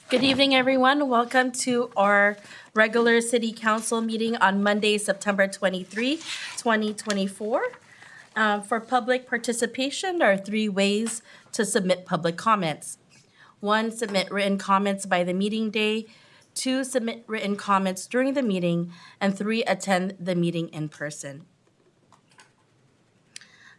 Good evening, everyone. Welcome to our regular City Council meeting on Monday, September 23, 2024. For public participation, there are three ways to submit public comments. 1, submit written comments by the meeting day. 2, submit written comments during the meeting. And 3, attend the meeting in person.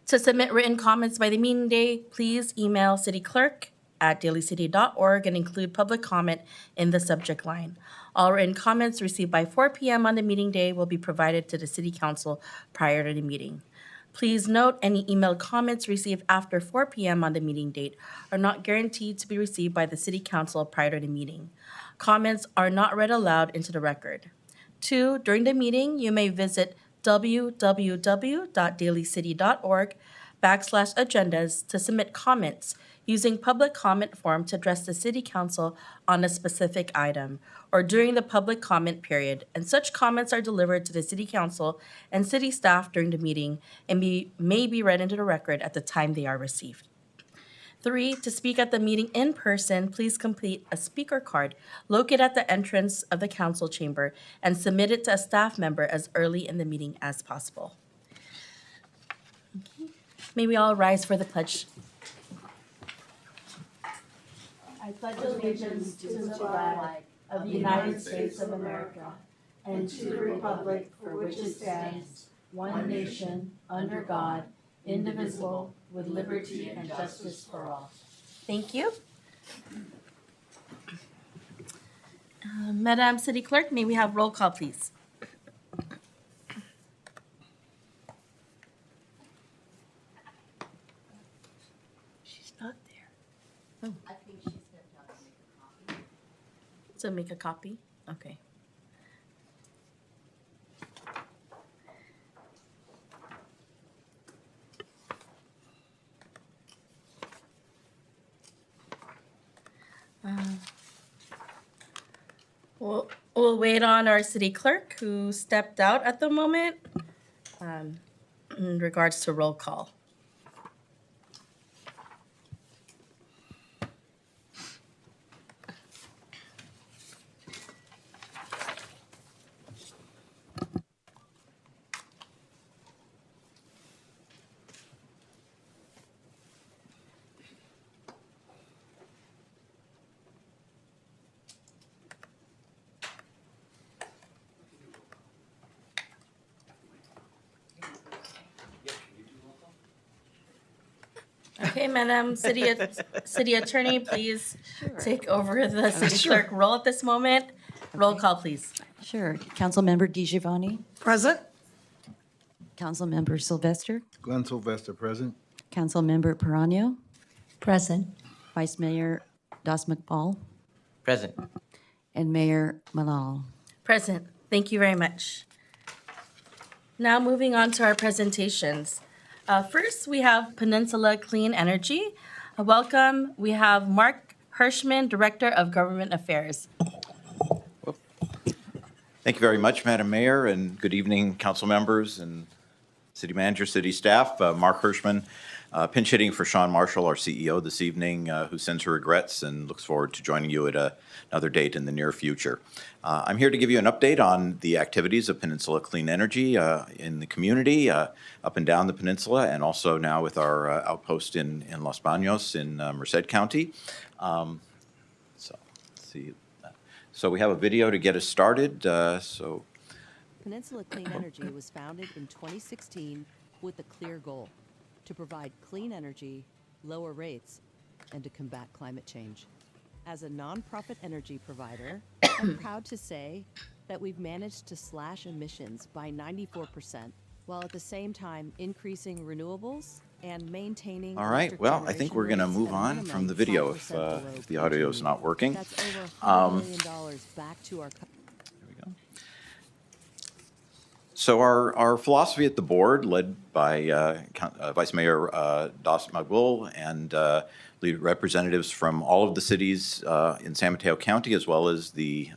To submit written comments by the meeting day, please email cityclerk@dalycity.org and include public comment in the subject line. All written comments received by 4 p.m. on the meeting day will be provided to the City Council prior to the meeting. Please note, any emailed comments received after 4 p.m. on the meeting date are not guaranteed to be received by the City Council prior to the meeting. Comments are not read aloud into the record. 2, during the meeting, you may visit www.dalycity.org/agendas to submit comments using public comment form to address the City Council on a specific item or during the public comment period, and such comments are delivered to the City Council and city staff during the meeting and may be read into the record at the time they are received. 3, to speak at the meeting in person, please complete a speaker card located at the entrance of the council chamber and submit it to a staff member as early in the meeting as possible. Okay. May we all rise for the pledge. I pledge allegiance to the flag of the United States of America and to the republic for which it stands, one nation, under God, indivisible, with liberty and justice for all. Thank you. Madam City Clerk, may we have roll call, please? She's not there. Oh. I think she stepped out to make a copy. So make a copy? Okay. We'll wait on our city clerk who stepped out at the moment in regards to roll call. Okay, Madam City Attorney, please take over the city clerk role at this moment. Roll call, please. Sure. Councilmember DiGiovanni, Present. Councilmember Sylvester, Glenn Sylvester, present. Councilmember Perano, Present. Vice Mayor Das McFall, Present. and Mayor Malal. Present. Thank you very much. Now moving on to our presentations. First, we have Peninsula Clean Energy. Welcome. We have Mark Hirschman, Director of Government Affairs. Thank you very much, Madam Mayor, and good evening, council members and city manager, city staff. Mark Hirschman, pinch hitting for Sean Marshall, our CEO this evening, who sends her regrets and looks forward to joining you at another date in the near future. I'm here to give you an update on the activities of Peninsula Clean Energy in the community, up and down the peninsula, and also now with our outpost in Los Baños in Merced County. So let's see. So we have a video to get us started. Peninsula Clean Energy was founded in 2016 with a clear goal: to provide clean energy, lower rates, and to combat climate change. As a nonprofit energy provider, I'm proud to say that we've managed to slash emissions by 94%, while at the same time increasing renewables and maintaining. All right, well, I think we're going to move on from the video if the audio is not working. That's over $100 million back to our. There we go. So our philosophy at the board, led by Vice Mayor Das Magul and lead representatives from all of the cities in San Mateo County, as well as the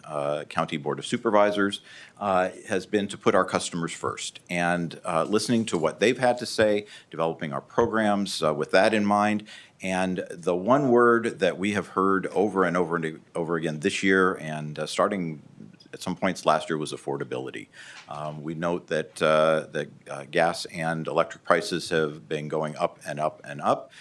County Board of Supervisors, has been to put our customers first. And listening to what they've had to say, developing our programs with that in mind, And the one word that we have heard over and over and over again this year and starting at some points last year was affordability. We note that gas and electric prices have been going up and up and up.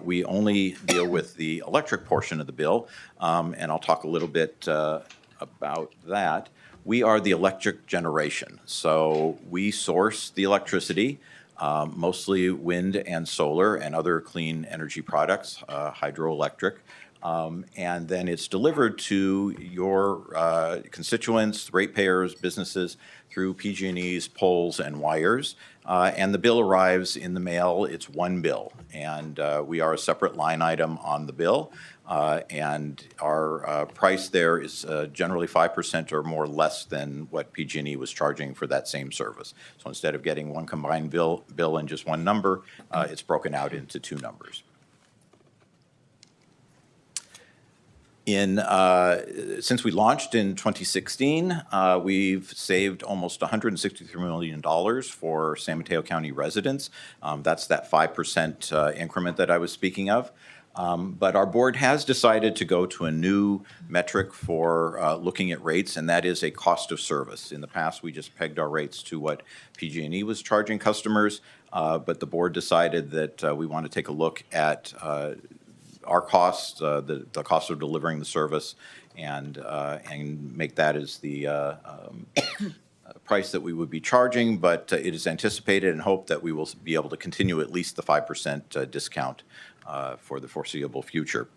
We only deal with the electric portion of the bill, and I'll talk a little bit about that. We are the electric generation, so we source the electricity, mostly wind and solar and other clean energy products, hydroelectric. And then it's delivered to your constituents, ratepayers, businesses through PG&E's poles and wires. And the bill arrives in the mail. It's one bill, and we are a separate line item on the bill. And our price there is generally 5% or more less than what PG&E was charging for that same service. So instead of getting one combined bill and just one number, it's broken out into two numbers. Since we launched in 2016, we've saved almost $163 million for San Mateo County residents. That's that 5% increment that I was speaking of. But our board has decided to go to a new metric for looking at rates, and that is a cost of service. In the past, we just pegged our rates to what PG&E was charging customers, but the board decided that we want to take a look at our costs, the cost of delivering the service, and make that as the price that we would be charging. But it is anticipated and hoped that we will be able to continue at least the 5% discount for the foreseeable future.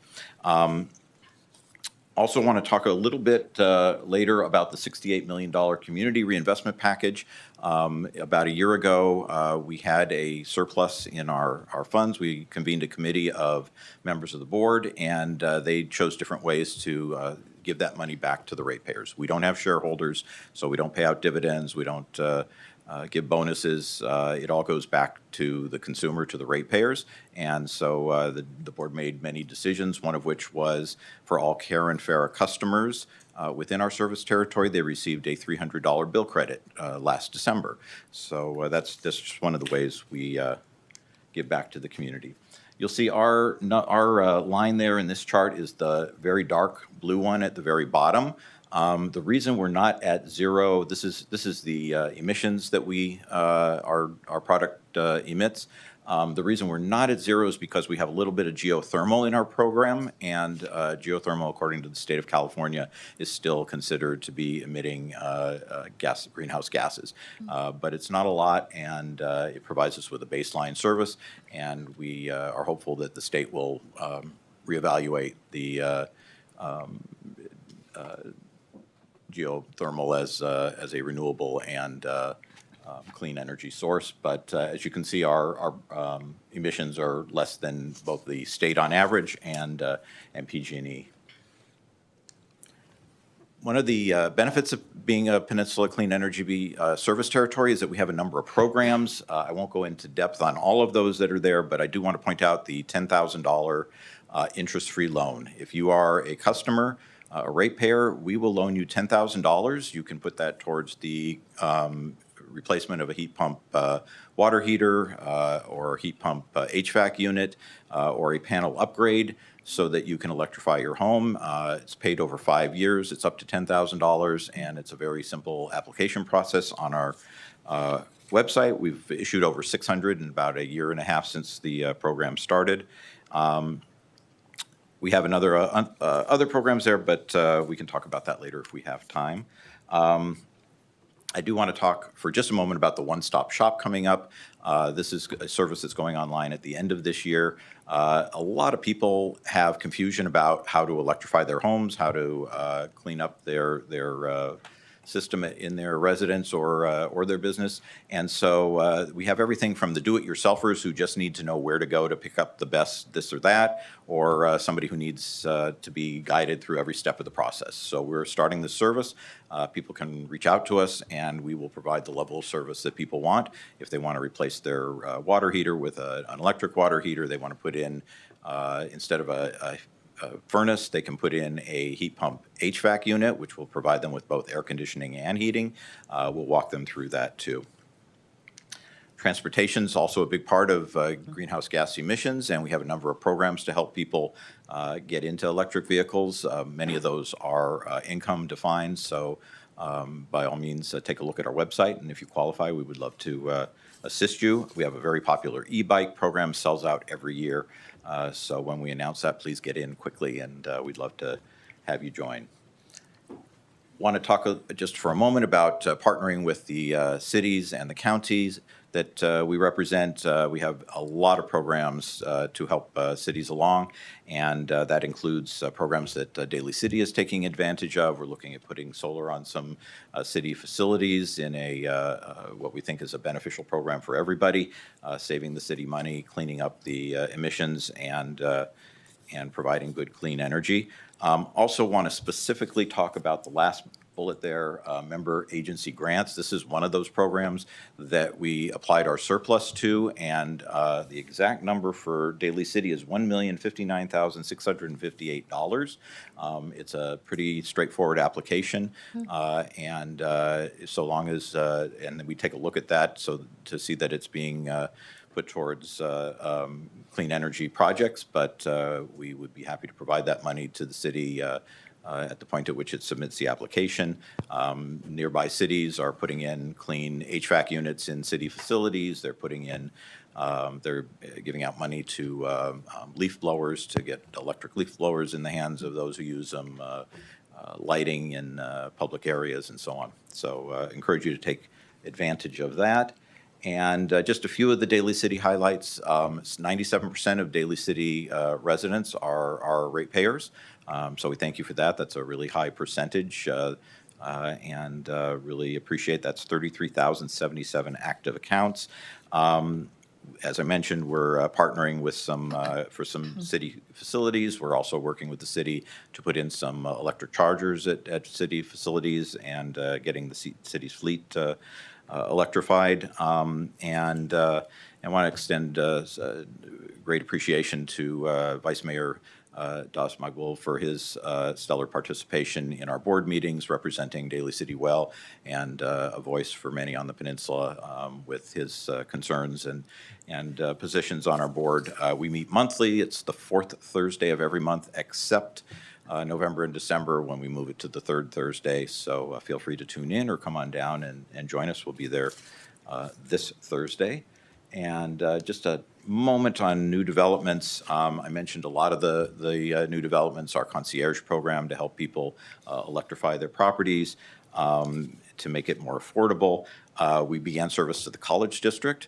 Also want to talk a little bit later about the $68 million community reinvestment package. About a year ago, we had a surplus in our funds. We convened a committee of members of the board, and they chose different ways to give that money back to the ratepayers. We don't have shareholders, so we don't pay out dividends. We don't give bonuses. It all goes back to the consumer, to the ratepayers. And so the board made many decisions, one of which was for all Care and Fair customers within our service territory, they received a $300 bill credit last December. So that's just one of the ways we give back to the community. You'll see our line there in this chart is the very dark blue one at the very bottom. The reason we're not at zero, this is the emissions that our product emits. The reason we're not at zero is because we have a little bit of geothermal in our program, and geothermal, according to the state of California, is still considered to be emitting greenhouse gases. But it's not a lot, and it provides us with a baseline service, and we are hopeful that the state will reevaluate the geothermal as a renewable and clean energy source. But as you can see, our emissions are less than both the state on average and PG&E. One of the benefits of being a Peninsula Clean Energy service territory is that we have a number of programs. I won't go into depth on all of those that are there, but I do want to point out the $10,000 interest-free loan. If you are a customer, a ratepayer, we will loan you $10,000. You can put that towards the replacement of a heat pump water heater or heat pump HVAC unit or a panel upgrade so that you can electrify your home. It's paid over 5 years. It's up to $10,000, and it's a very simple application process on our website. We've issued over 600 in about a year and a half since the program started. We have other programs there, but we can talk about that later if we have time. I do want to talk for just a moment about the one-stop shop coming up. This is a service that's going online at the end of this year. A lot of people have confusion about how to electrify their homes, how to clean up their system in their residence or their business. And so we have everything from the do-it-yourselfers who just need to know where to go to pick up the best this or that, or somebody who needs to be guided through every step of the process. So we're starting this service. People can reach out to us, and we will provide the level of service that people want. If they want to replace their water heater with an electric water heater, they want to put in, instead of a furnace, they can put in a heat pump HVAC unit, which will provide them with both air conditioning and heating. We'll walk them through that too. Transportation's also a big part of greenhouse gas emissions, and we have a number of programs to help people get into electric vehicles. Many of those are income defined, so by all means, take a look at our website, and if you qualify, we would love to assist you. We have a very popular e-bike program, sells out every year, so when we announce that, please get in quickly, and we'd love to have you join. Want to talk just for a moment about partnering with the cities and the counties that we represent. We have a lot of programs to help cities along, and that includes programs that Daly City is taking advantage of. We're looking at putting solar on some city facilities in a what we think is a beneficial program for everybody, saving the city money, cleaning up the emissions, and providing good clean energy. Also want to specifically talk about the last bullet there, member agency grants. This is one of those programs that we applied our surplus to, and the exact number for Daly City is $1,059,658. It's a pretty straightforward application, and so long as, and we take a look at that so to see that it's being put towards clean energy projects, but we would be happy to provide that money to the city at the point at which it submits the application. Nearby cities are putting in clean HVAC units in city facilities. They're putting in, they're giving out money to leaf blowers to get electric leaf blowers in the hands of those who use them, lighting in public areas and so on. So encourage you to take advantage of that. And just a few of the Daly City highlights. 97% of Daly City residents are ratepayers. So we thank you for that. That's a really high percentage, and really appreciate that's 33,077 active accounts. As I mentioned, we're partnering with for some city facilities. We're also working with the city to put in some electric chargers at city facilities and getting the city's fleet electrified. And I want to extend great appreciation to Vice Mayor Das Magwul for his stellar participation in our board meetings, representing Daly City well, and a voice for many on the peninsula with his concerns and positions on our board. We meet monthly. It's the fourth Thursday of every month, except November and December when we move it to the third Thursday. So feel free to tune in or come on down and join us. We'll be there this Thursday. And just a moment on new developments. I mentioned a lot of the new developments, our concierge program to help people electrify their properties, to make it more affordable. We began service to the College District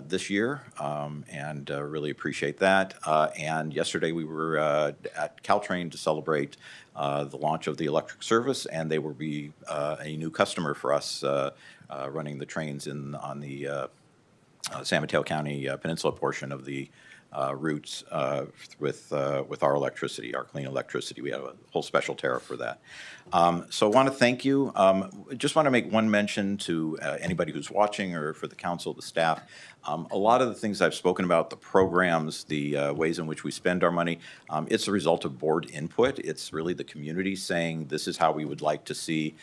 this year, and really appreciate that. And yesterday we were at Caltrain to celebrate the launch of the electric service, and they will be a new customer for us running the trains on the San Mateo County Peninsula portion of the routes with our electricity, our clean electricity. We have a whole special tariff for that. So I want to thank you. Just want to make one mention to anybody who's watching or for the council, the staff. A lot of the things I've spoken about, the programs, the ways in which we spend our money, it's a result of board input. It's really the community saying this is how we would like to see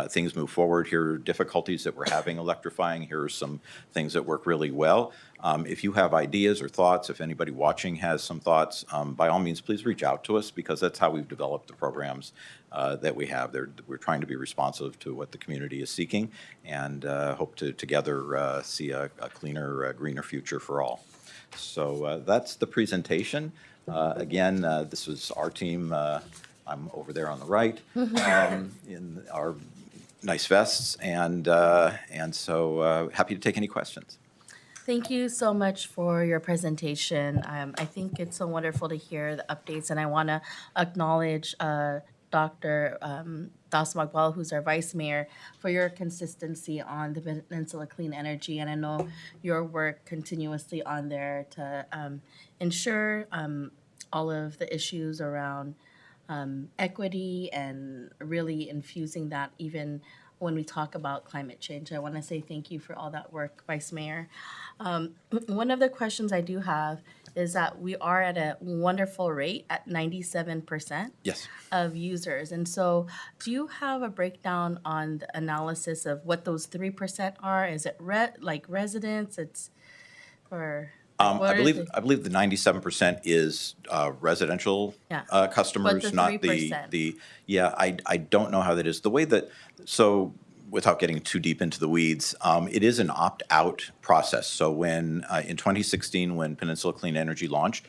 things move forward. Here are difficulties that we're having electrifying. Here are some things that work really well. If you have ideas or thoughts, if anybody watching has some thoughts, by all means, please reach out to us, because that's how we've developed the programs that we have. We're trying to be responsive to what the community is seeking, and hope to together see a cleaner, greener future for all. So that's the presentation. Again, this was our team. I'm over there on the right in our nice vests, and so happy to take any questions. Thank you so much for your presentation. I think it's so wonderful to hear the updates, and I want to acknowledge Dr. Das Magwal, who's our vice mayor, for your consistency on the Peninsula Clean Energy, and I know your work continuously on there to ensure all of the issues around equity and really infusing that even when we talk about climate change. I want to say thank you for all that work, Vice Mayor. One of the questions I do have is that we are at a wonderful rate at 97% Yes. of users. And so, do you have a breakdown on the analysis of what those 3% are? Is it like residents? It's or like, what is it? I believe the 97% is residential Yeah. customers, But the not 3%. yeah, I don't know how that is. The way that, so without getting too deep into the weeds, it is an opt-out process. So when, in 2016, when Peninsula Clean Energy launched,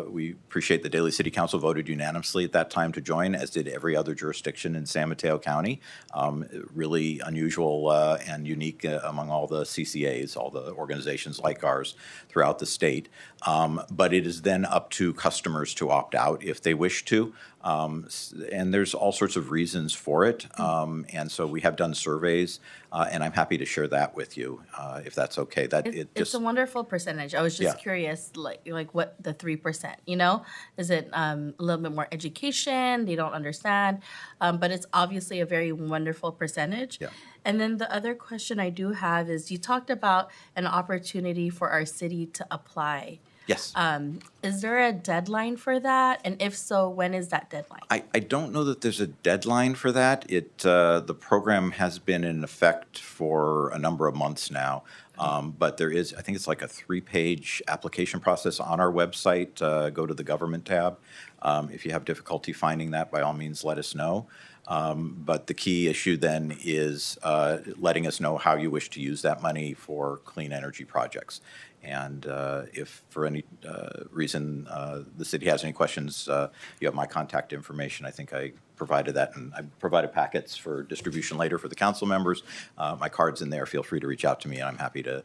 we appreciate the Daly City Council voted unanimously at that time to join, as did every other jurisdiction in San Mateo County. Really unusual and unique among all the CCAs, all the organizations like ours throughout the state. But it is then up to customers to opt out if they wish to. And there's all sorts of reasons for it. And so we have done surveys, and I'm happy to share that with you, if that's okay. That it It's just, a wonderful percentage. I was just Yeah. curious, like what the 3%, you know? Is it a little bit more education? They don't understand, but it's obviously a very wonderful percentage. Yeah. And then the other question I do have is you talked about an opportunity for our city to apply. yes. Is there a deadline for that? And if so, when is that deadline? I don't know that there's a deadline for that. The program has been in effect for a number of months now. But there is, I think it's like a 3-page application process on our website. Go to the government tab. If you have difficulty finding that, by all means, let us know. But the key issue then is letting us know how you wish to use that money for clean energy projects. And if for any reason the city has any questions, you have my contact information. I think I provided that, and I provided packets for distribution later for the council members. My card's in there. Feel free to reach out to me, and I'm happy to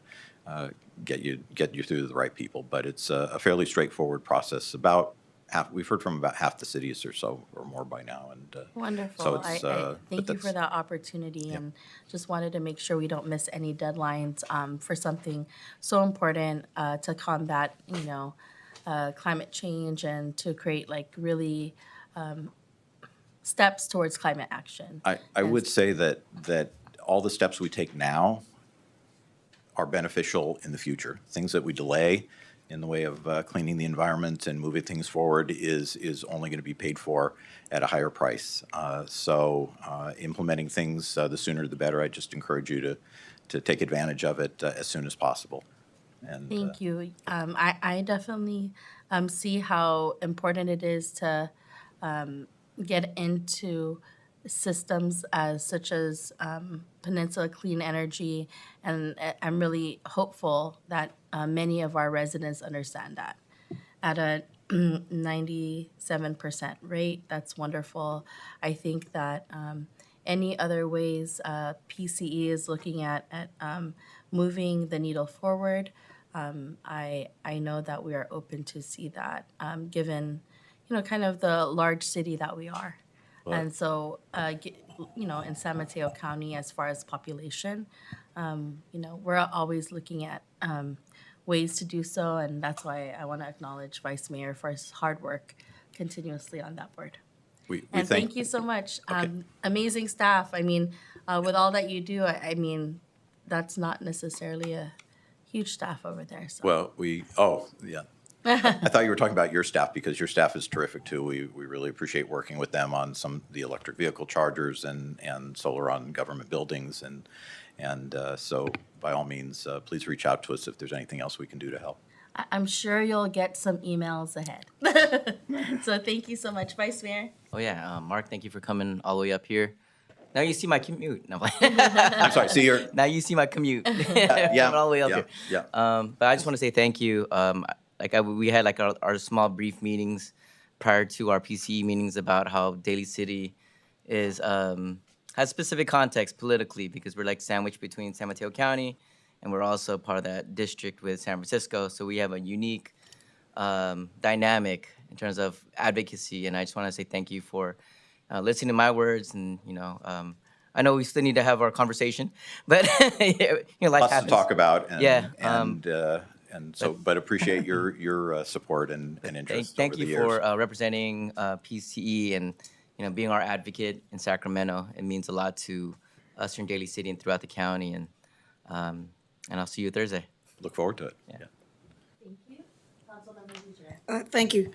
get you through to the right people. But it's a fairly straightforward process. About half, we've heard from about half the cities or so, or more by now. And Wonderful. so it's, I thank but you for that's- that opportunity and just wanted to make sure we don't miss any deadlines for something so important to combat, climate change and to create like really steps towards climate action. I would say that all the steps we take now are beneficial in the future. Things that we delay in the way of cleaning the environment and moving things forward is only going to be paid for at a higher price. So implementing things, the sooner the better. I just encourage you to take advantage of it as soon as possible. And Thank you. I definitely see how important it is to get into systems as such as Peninsula Clean Energy, and I'm really hopeful that many of our residents understand that. At a 97% rate, that's wonderful. I think that any other ways PCE is looking at moving the needle forward, I know that we are open to see that, given kind of the large city that we are. Well- And so, in San Mateo County, as far as population, we're always looking at ways to do so, and that's why I want to acknowledge Vice Mayor for his hard work continuously on that board. we And thank you so much. Amazing staff. I mean, with all that you do, I mean, that's not necessarily a huge staff over there. So. Well, yeah. I thought you were talking about your staff, because your staff is terrific too. We really appreciate working with them on some of the electric vehicle chargers and solar on government buildings. And so by all means, please reach out to us if there's anything else we can do to help. I'm sure you'll get some emails ahead. So thank you so much, Vice Mayor. Oh yeah, Mark, thank you for coming all the way up here. Now you see my commute. No, I'm sorry, see your, now you see my commute. yeah, Coming all the way up here. yeah. But I just want to say thank you. We had like our small brief meetings prior to our PCE meetings about how Daly City is has specific context politically, because we're like sandwiched between San Mateo County, and we're also part of that district with San Francisco. So we have a unique dynamic in terms of advocacy, and I just want to say thank you for listening to my words. And I know we still need to have our conversation, but life Lots happens. to talk about. And, Yeah, and so, but appreciate your support and interest Thank over the you years. for representing PCE and being our advocate in Sacramento. It means a lot to us here in Daly City and throughout the county. And I'll see you Thursday. Look forward to it. Yeah. Thank you. Councilmember Thank you.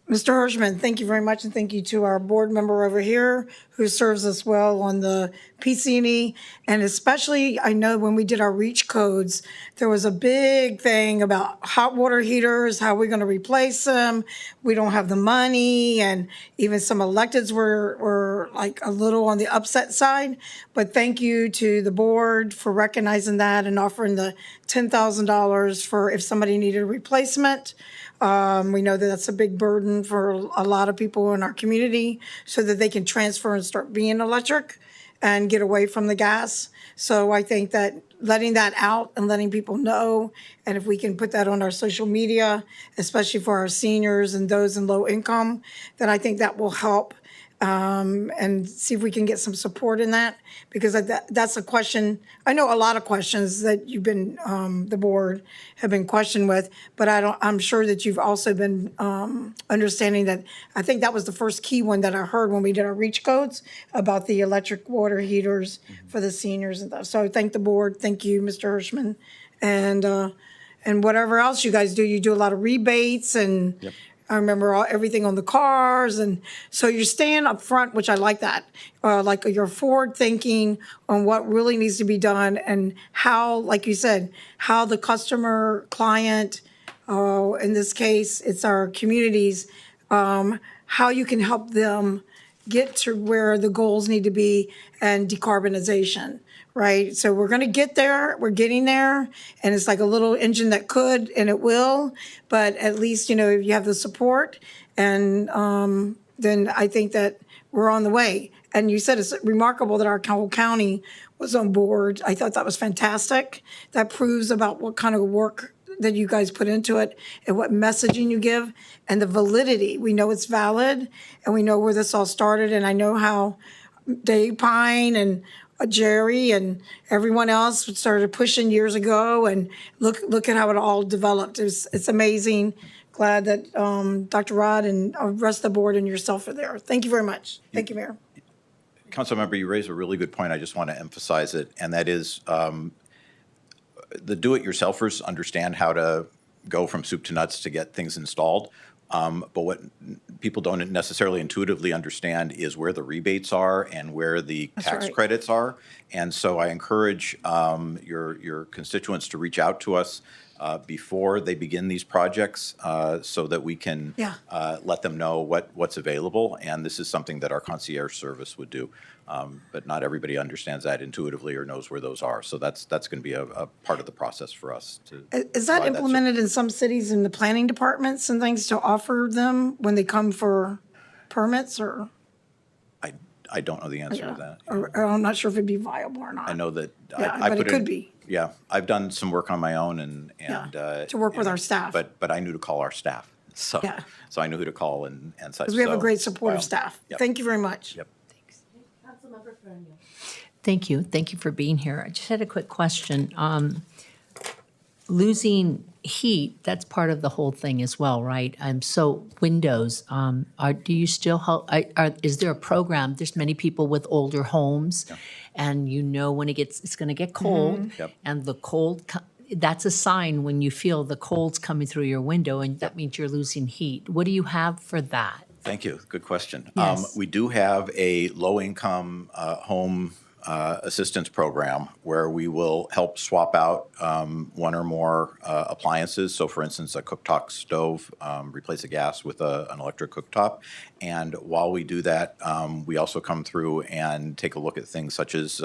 Mr. Hirschman, thank you very much, and thank you to our board member over here who serves us well on the PCNE. And especially, I know when we did our REACH codes, there was a big thing about hot water heaters, how we're gonna replace them. We don't have the money, and even some electeds were like a little on the upset side. But thank you to the board for recognizing that and offering the $10,000 for if somebody needed a replacement. We know that that's a big burden for a lot of people in our community so that they can transfer and start being electric and get away from the gas. So I think that letting that out and letting people know, and if we can put that on our social media, especially for our seniors and those in low income, then I think that will help and see if we can get some support in that, because that's a question. I know a lot of questions that you've been, the board have been questioned with, but I'm sure that you've also been understanding that, I think that was the first key one that I heard when we did our REACH codes about the electric water heaters for the seniors and stuff. So I thank the board, thank you, Mr. Hirschman. And whatever else you guys do, you do a lot of rebates and I remember everything on the cars, and so you're staying up front, which I like that. Like you're forward thinking on what really needs to be done and how, like you said, how the customer, client, in this case, it's our communities, how you can help them get to where the goals need to be and decarbonization, right? So we're going to get there. We're getting there. And it's like a little engine that could and it will. But at least, if you have the support, and then I think that we're on the way. And you said it's remarkable that our whole county was on board. I thought that was fantastic. That proves about what kind of work that you guys put into it and what messaging you give and the validity. We know it's valid and we know where this all started. And I know how Dave Pine and Jerry and everyone else started pushing years ago, and look at how it all developed. It's amazing. Glad that Dr. Rod and the rest of the board and yourself are there. Thank you very much. Thank you, Mayor. Councilmember, you raise a really good point. I just want to emphasize it, and that is the do-it-yourselfers understand how to go from soup to nuts to get things installed. But what people don't necessarily intuitively understand is where the rebates are and where the tax right. credits are. And so I encourage your constituents to reach out to us before they begin these projects so that we can let them know what's available. And this is something that our concierge service would do. But not everybody understands that intuitively or knows where those are. So that's going to be a part of the process for us. Is that implemented in some cities in the planning departments and things to offer them when they come for permits, or? I don't know the answer to that. Or I'm not sure if it'd be viable or not. I know that Yeah, I but put it could in- be. Yeah, I've done some work on my own and to work with our staff. But I knew to call our staff. So Yeah. so I knew who to call and such. Because we have a So, great supportive wow. staff. Yep. Thank you very much. Yep. Councilmember Peroniel. Thank you. Thank you for being here. I just had a quick question. Losing heat, that's part of the whole thing as well, right? So windows, do you still help, is there a program? There's many people with older homes, and when it's going to get cold, Yep. and the cold, that's a sign when you feel the cold's coming through your window, and that means you're losing heat. What do you have for that? Thank you. Good question. Yes. We do have a low-income home assistance program where we will help swap out one or more appliances. So for instance, a cooktop stove, replace a gas with an electric cooktop. And while we do that, we also come through and take a look at things such as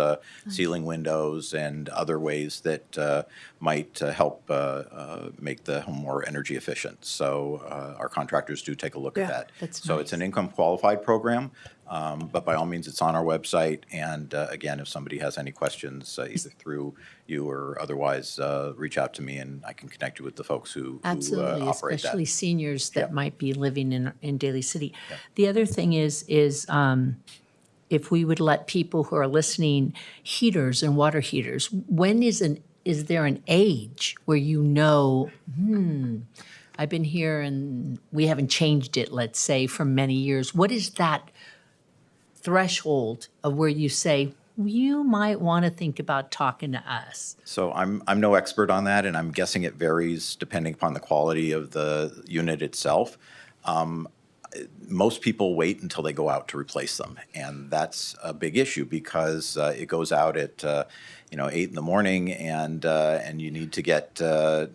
ceiling windows and other ways that might help make the home more energy efficient. So our contractors do take a look at that. That's So nice. it's an income qualified program. But by all means, it's on our website. And again, if somebody has any questions, either through you or otherwise, reach out to me and I can connect you with the folks who Absolutely, operate especially that. seniors that Yeah. might be living in Daly City. The other thing is if we would let people who are listening, heaters and water heaters, is there an age where I've been here and we haven't changed it, let's say, for many years. What is that threshold of where you say, you might want to think about talking to us. So I'm no expert on that, and I'm guessing it varies depending upon the quality of the unit itself. Most people wait until they go out to replace them, and that's a big issue because it goes out at 8 in the morning, and you need to get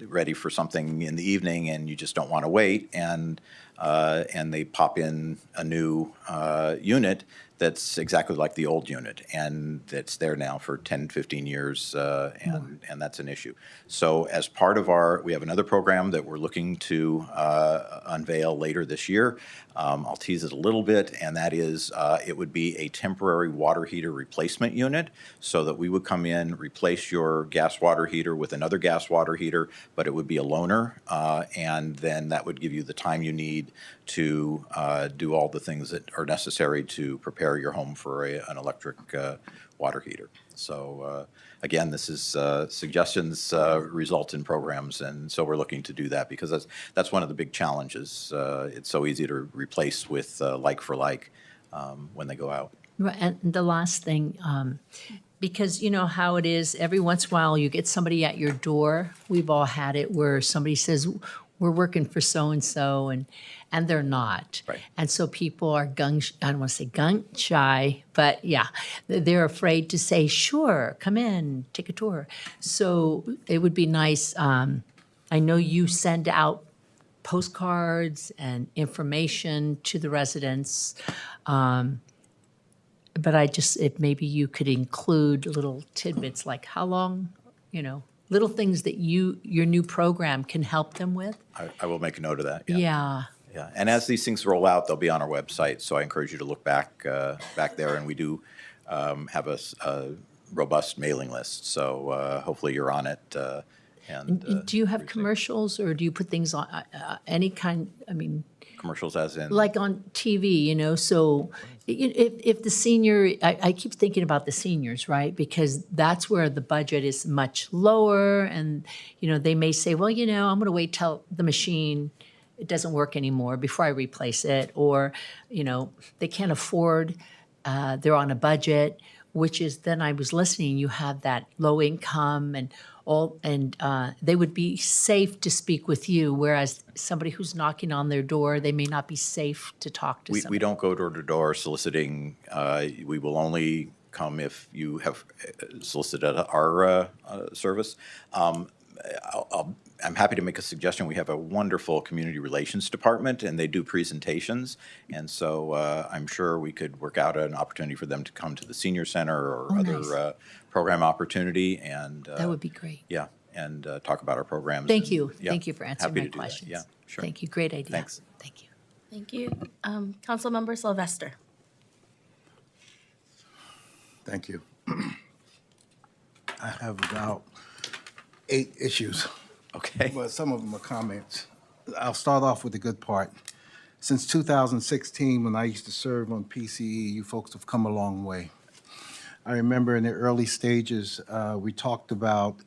ready for something in the evening, and you just don't want to wait, and they pop in a new unit that's exactly like the old unit, and it's there now for 10, 15 years, and that's an issue. So as part of we have another program that we're looking to unveil later this year. I'll tease it a little bit, and that is it would be a temporary water heater replacement unit, so that we would come in, replace your gas water heater with another gas water heater, but it would be a loaner, and then that would give you the time you need to do all the things that are necessary to prepare your home for an electric water heater. So again, this is suggestions result in programs, and so we're looking to do that because that's one of the big challenges. It's so easy to replace with like for like when they go out. Right, and the last thing, because you know how it is, every once in a while you get somebody at your door. We've all had it where somebody says, we're working for so-and-so, and they're not. Right. And so people are I don't want to say gun shy, but yeah, they're afraid to say, sure, come in, take a tour. So it would be nice, I know you send out postcards and information to the residents. But if maybe you could include little tidbits like how long, little things that your new program can help them with. I will make a note of that. Yeah. Yeah, and as these things roll out, they'll be on our website, so I encourage you to look back there, and we do have a robust mailing list, so hopefully you're on it. And do you have commercials, or do you put things on any kind, commercials as in? like on TV, so if the senior, I keep thinking about the seniors, right? Because that's where the budget is much lower, and, they may say, well, I'm going to wait till the machine, it doesn't work anymore before I replace it, or, they can't afford, they're on a budget, which is, then I was listening, you have that low income and all, and they would be safe to speak with you, whereas somebody who's knocking on their door, they may not be safe to talk to We somebody. don't go door to door soliciting. We will only come if you have solicited our service. I'm happy to make a suggestion. We have a wonderful community relations department, and they do presentations. And so I'm sure we could work out an opportunity for them to come to the senior center or other nice. program opportunity. And That would be great. yeah, and talk about our programs. Thank and, you. yeah, Thank you for answering happy my to do that. questions. Yeah, sure. Thank you. Great idea. Thanks. Thank you. Thank you. Councilmember Sylvester. Thank you. I have about 8 issues, Okay. but some of them are comments. I'll start off with the good part. Since 2016, when I used to serve on PCE, you folks have come a long way. I remember in the early stages, we talked about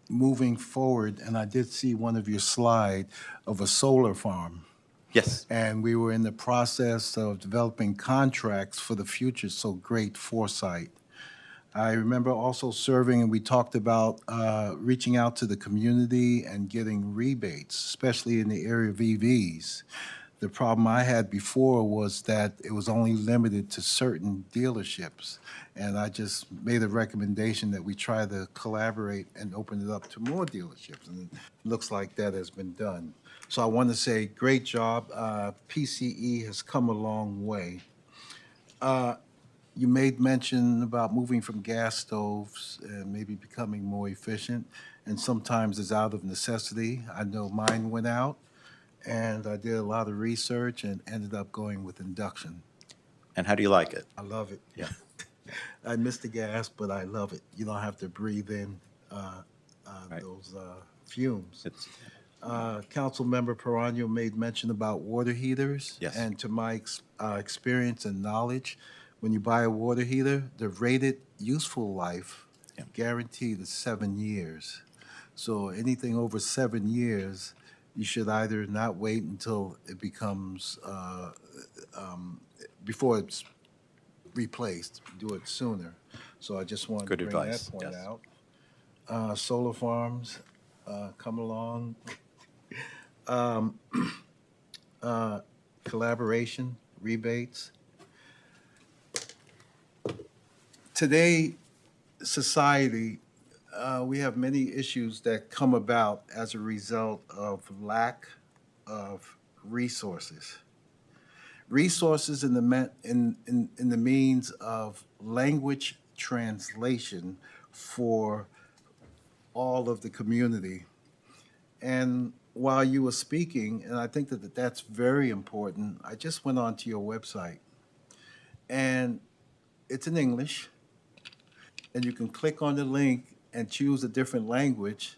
moving forward, and I did see one of your slide of a solar farm. Yes. And we were in the process of developing contracts for the future, so great foresight. I remember also serving, and we talked about reaching out to the community and getting rebates, especially in the area of EVs. The problem I had before was that it was only limited to certain dealerships. And I just made a recommendation that we try to collaborate and open it up to more dealerships. And it looks like that has been done. So I want to say, great job. PCE has come a long way. You made mention about moving from gas stoves and maybe becoming more efficient, and sometimes it's out of necessity. I know mine went out, and I did a lot of research and ended up going with induction. And how do you like it? I love it. Yeah. I miss the gas, but I love it. You don't have to breathe in Right. those fumes. It's, Councilmember Perano made mention about water heaters. Yes. And to my experience and knowledge, when you buy a water heater, the rated useful life Yeah. guaranteed is 7 years. So anything over 7 years, you should either not wait until it becomes, before it's replaced, do it sooner. So I just wanted Good to bring advice, that point yes. out. Solar farms, come along. Collaboration, rebates. Today, society, we have many issues that come about as a result of lack of resources. Resources in the in the means of language translation for all of the community. And while you were speaking, and I think that that's very important, I just went onto your website, and it's in English, and you can click on the link and choose a different language.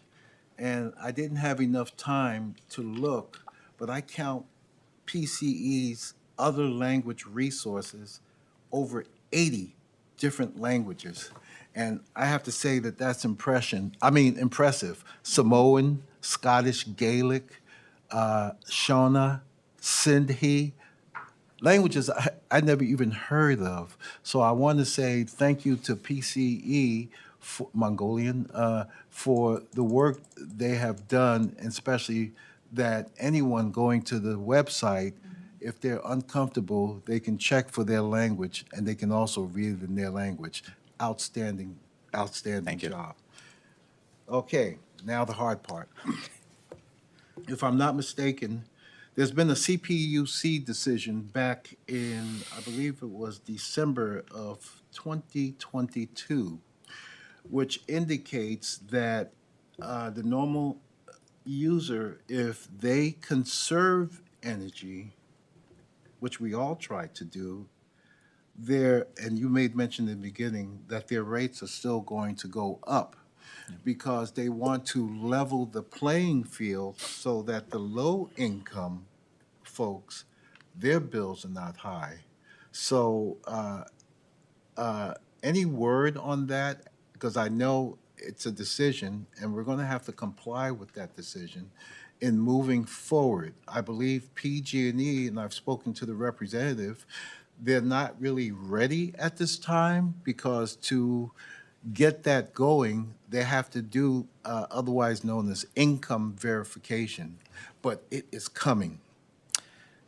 And I didn't have enough time to look, but I count PCE's other language resources over 80 different languages. And I have to say that that's impressive. Samoan, Scottish Gaelic, Shona, Sindhi, languages I never even heard of. So I want to say thank you to PCE, Mongolian, for the work they have done, and especially that anyone going to the website, if they're uncomfortable, they can check for their language and they can also read it in their language. Outstanding, outstanding Thank you. job. Okay, now the hard part. If I'm not mistaken, there's been a CPUC decision back in, I believe it was December of 2022, which indicates that the normal user, if they conserve energy, which we all try to do, and you made mention in the beginning that their rates are still going to go up because they want to level the playing field so that the low income folks, their bills are not high. So, any word on that? Because I know it's a decision, and we're going to have to comply with that decision in moving forward. I believe PG&E, and I've spoken to the representative, they're not really ready at this time because to get that going, they have to do otherwise known as income verification, but it is coming.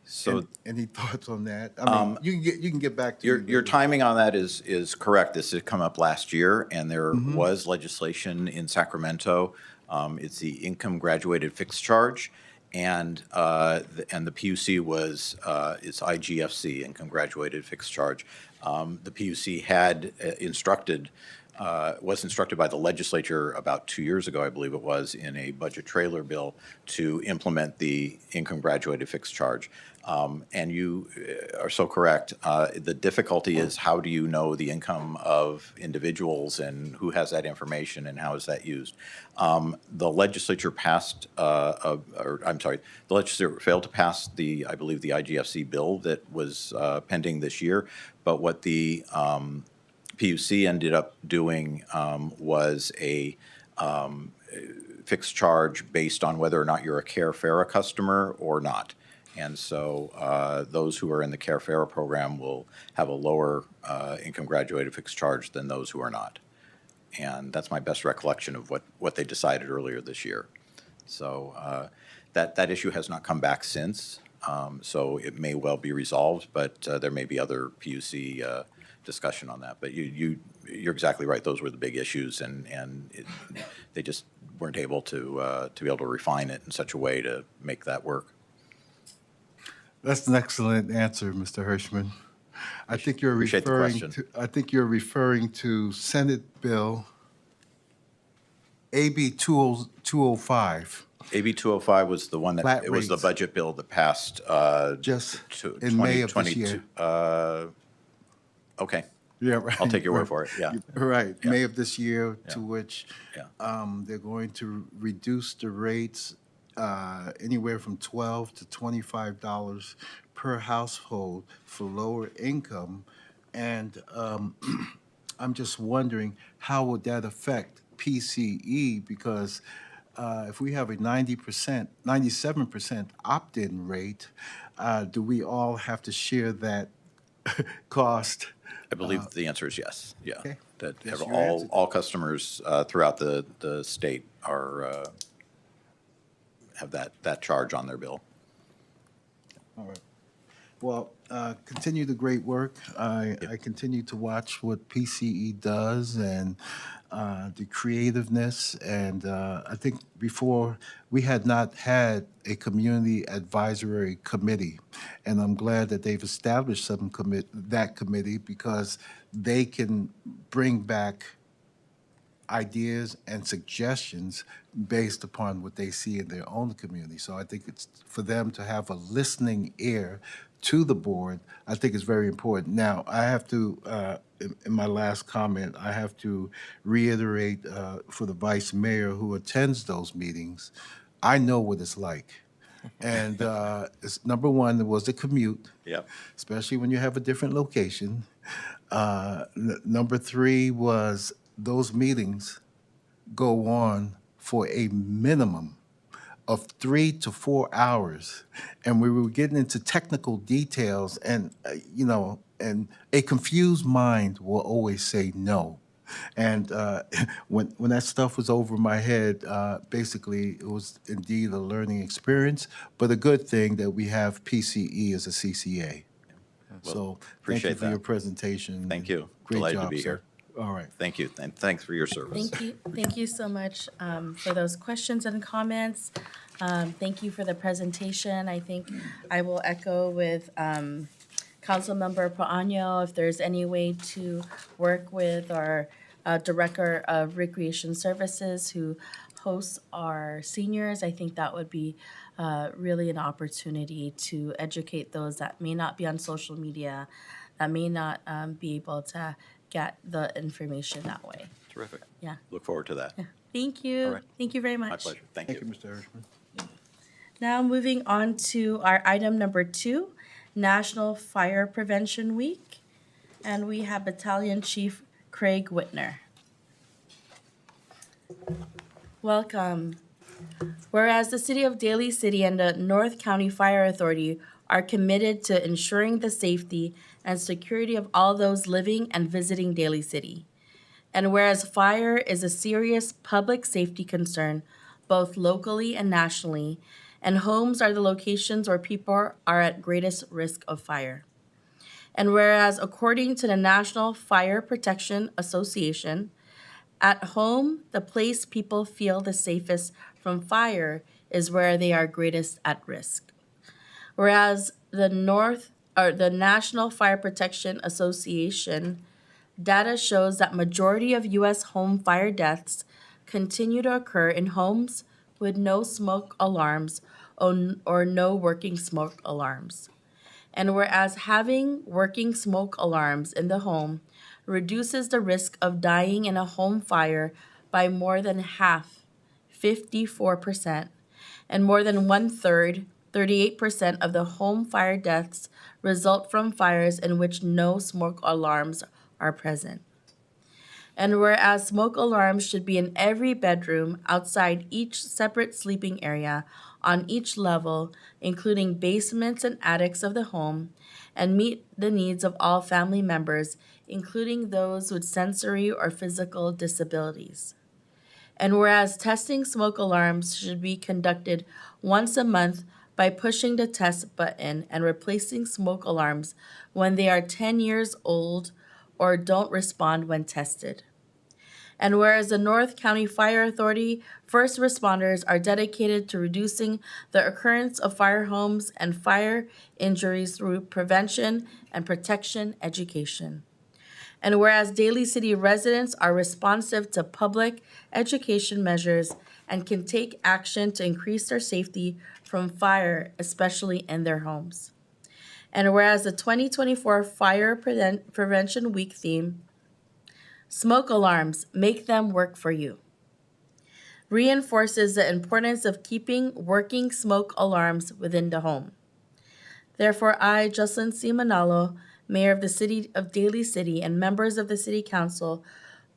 So Any thoughts on that? I mean, you can get back to me. your but- timing on that is correct. This had come up last year, and there was legislation in Sacramento. It's the income graduated fixed charge, and the PUC was it's IGFC, income graduated fixed charge. The PUC had was instructed by the legislature about 2 years ago, I believe it was, in a budget trailer bill to implement the income graduated fixed charge. And you are so correct. The difficulty is how do you know the income of individuals and who has that information and how is that used? The legislature passed, or I'm sorry, the legislature failed to pass I believe, the IGFC bill that was pending this year. But what the PUC ended up doing was a fixed charge based on whether or not you're a Care Fera customer or not. And so those who are in the Care Fera program will have a lower income graduated fixed charge than those who are not. And that's my best recollection of what they decided earlier this year. So that issue has not come back since. So it may well be resolved, but there may be other PUC discussion on that. But you're exactly right. Those were the big issues, and they just weren't able to be able to refine it in such a way to make that work. That's an excellent answer, Mr. Hirschman. I think you're Appreciate the referring question. to. I think you're referring to Senate Bill AB 205. AB 205 was the one Flat that, it was the rates. budget bill that passed Just to in May of this 2022. year. Okay, Yeah, right. I'll take your word right. for it, yeah. Right, Yeah. May of this year, Yeah. to which Yeah. they're going to reduce the rates anywhere from $12 to $25 per household for lower income. And I'm just wondering, how would that affect PCE? Because if we have a 90%, 97% opt-in rate, do we all have to share that cost I believe the answer is yes, yeah. Okay. That Yes, you all, answered. all customers throughout the state are, have that charge on their bill. All right. Well, continue the great work. I continue to watch what PCE does and the creativeness. And I think before we had not had a community advisory committee, and I'm glad that they've established that committee because they can bring back ideas and suggestions based upon what they see in their own community. So I think it's for them to have a listening ear to the board. I think is very important. Now, I have to, in my last comment, I have to reiterate for the vice mayor who attends those meetings, I know what it's like. And it's, number one, it was the commute. Yep. Especially when you have a different location. Number three was those meetings go on for a minimum of 3 to 4 hours, and we were getting into technical details, and and a confused mind will always say no. And when that stuff was over my head, basically it was indeed a learning experience, but a good thing that we have PCE as a CCA. So thank you appreciate for your that. presentation. Thank you. Great Delighted to job, be sir. here. All right. Thank you, and thanks for your service. Thank you so much for those questions and comments. Thank you for the presentation. I think I will echo with Councilmember Paano, if there's any way to work with our Director of Recreation Services who hosts our seniors. I think that would be really an opportunity to educate those that may not be on social media, that may not be able to get the information that way. Terrific. Yeah. Look forward to that. Thank you. All right. Thank you very much. My pleasure. Thank Thank you. you, Mr. Hirschman. Now moving on to our item number 2, National Fire Prevention Week. And we have Battalion Chief Craig Whitner. Welcome. Whereas the City of Daly City and the North County Fire Authority are committed to ensuring the safety and security of all those living and visiting Daly City. And whereas fire is a serious public safety concern, both locally and nationally, and homes are the locations where people are at greatest risk of fire. And whereas according to the National Fire Protection Association, at home, the place people feel the safest from fire is where they are greatest at risk. Whereas the National Fire Protection Association data shows that majority of U.S. home fire deaths continue to occur in homes with no smoke alarms or no working smoke alarms. And whereas having working smoke alarms in the home reduces the risk of dying in a home fire by more than half, 54%, and more than 1/3, 38% of the home fire deaths result from fires in which no smoke alarms are present. And whereas smoke alarms should be in every bedroom, outside each separate sleeping area, on each level, including basements and attics of the home, and meet the needs of all family members, including those with sensory or physical disabilities. And whereas testing smoke alarms should be conducted once a month by pushing the test button and replacing smoke alarms when they are 10 years old or don't respond when tested. And whereas the North County Fire Authority first responders are dedicated to reducing the occurrence of fire homes and fire injuries through prevention and protection education. And whereas Daly City residents are responsive to public education measures and can take action to increase their safety from fire, especially in their homes. And whereas the 2024 Fire Prevention Week theme, Smoke Alarms, Make Them Work for You, reinforces the importance of keeping working smoke alarms within the home. Therefore, I, Jocelyn C. Manalo, Mayor of the City of Daly City, and members of the City Council,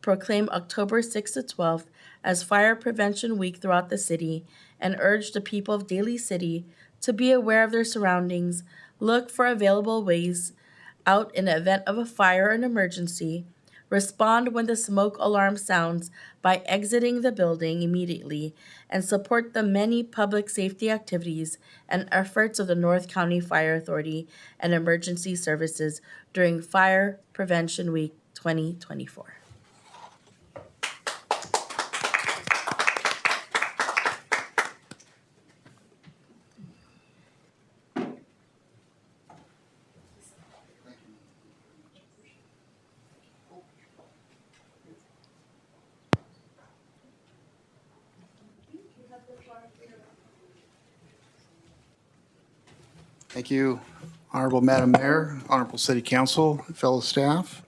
proclaim October 6th to 12th as Fire Prevention Week throughout the city and urge the people of Daly City to be aware of their surroundings, look for available ways out in the event of a fire or an emergency, respond when the smoke alarm sounds by exiting the building immediately, and support the many public safety activities and efforts of the North County Fire Authority and emergency services during Fire Prevention Week 2024. Thank you, Honorable Madam Mayor, Honorable City Council, fellow staff.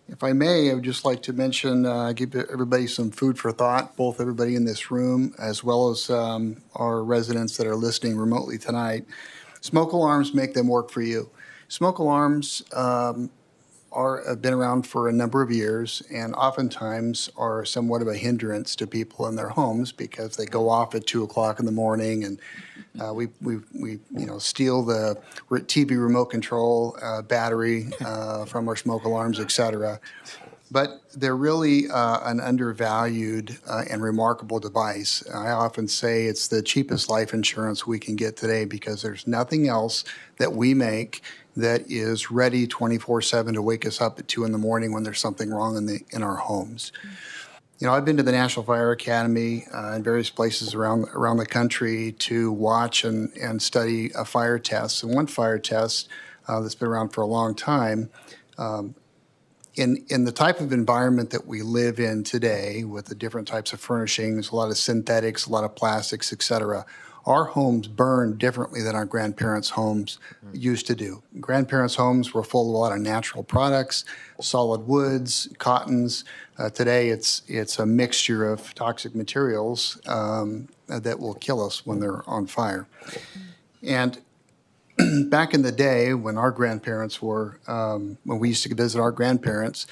If I may, I would just like to mention, give everybody some food for thought, both everybody in this room as well as our residents that are listening remotely tonight. Smoke alarms, make them work for you. Smoke alarms have been around for a number of years and oftentimes are somewhat of a hindrance to people in their homes because they go off at 2 o'clock in the morning and we steal the TV remote control battery from our smoke alarms, et cetera. But they're really an undervalued and remarkable device. I often say it's the cheapest life insurance we can get today because there's nothing else that we make that is ready 24/7 to wake us up at 2 in the morning when there's something wrong in our homes. You know, I've been to the National Fire Academy in various places around the country to watch and study fire tests. And one fire test that's been around for a long time, in the type of environment that we live in today, with the different types of furnishings, a lot of synthetics, a lot of plastics, et cetera, our homes burn differently than our grandparents' homes used to do. Grandparents' homes were full of a lot of natural products, solid woods, cottons. Today, it's a mixture of toxic materials that will kill us when they're on fire. And back in the day, when our grandparents were, when we used to visit our grandparents,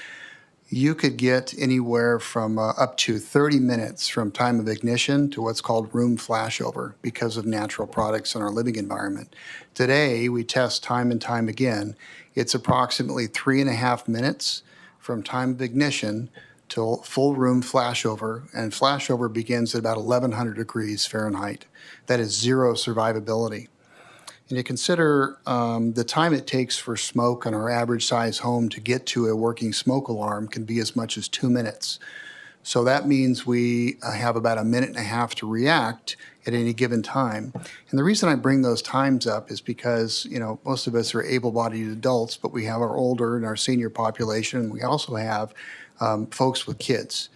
you could get anywhere from up to 30 minutes from time of ignition to what's called room flashover because of natural products in our living environment. Today, we test time and time again. It's approximately 3.5 minutes from time of ignition till full room flashover, and flashover begins at about 1100 degrees Fahrenheit. That is zero survivability. And you consider the time it takes for smoke in our average size home to get to a working smoke alarm can be as much as 2 minutes. So that means we have about 1.5 minutes to react at any given time. And the reason I bring those times up is because, you know, most of us are able-bodied adults, but we have our older and our senior population, and we also have folks with kids.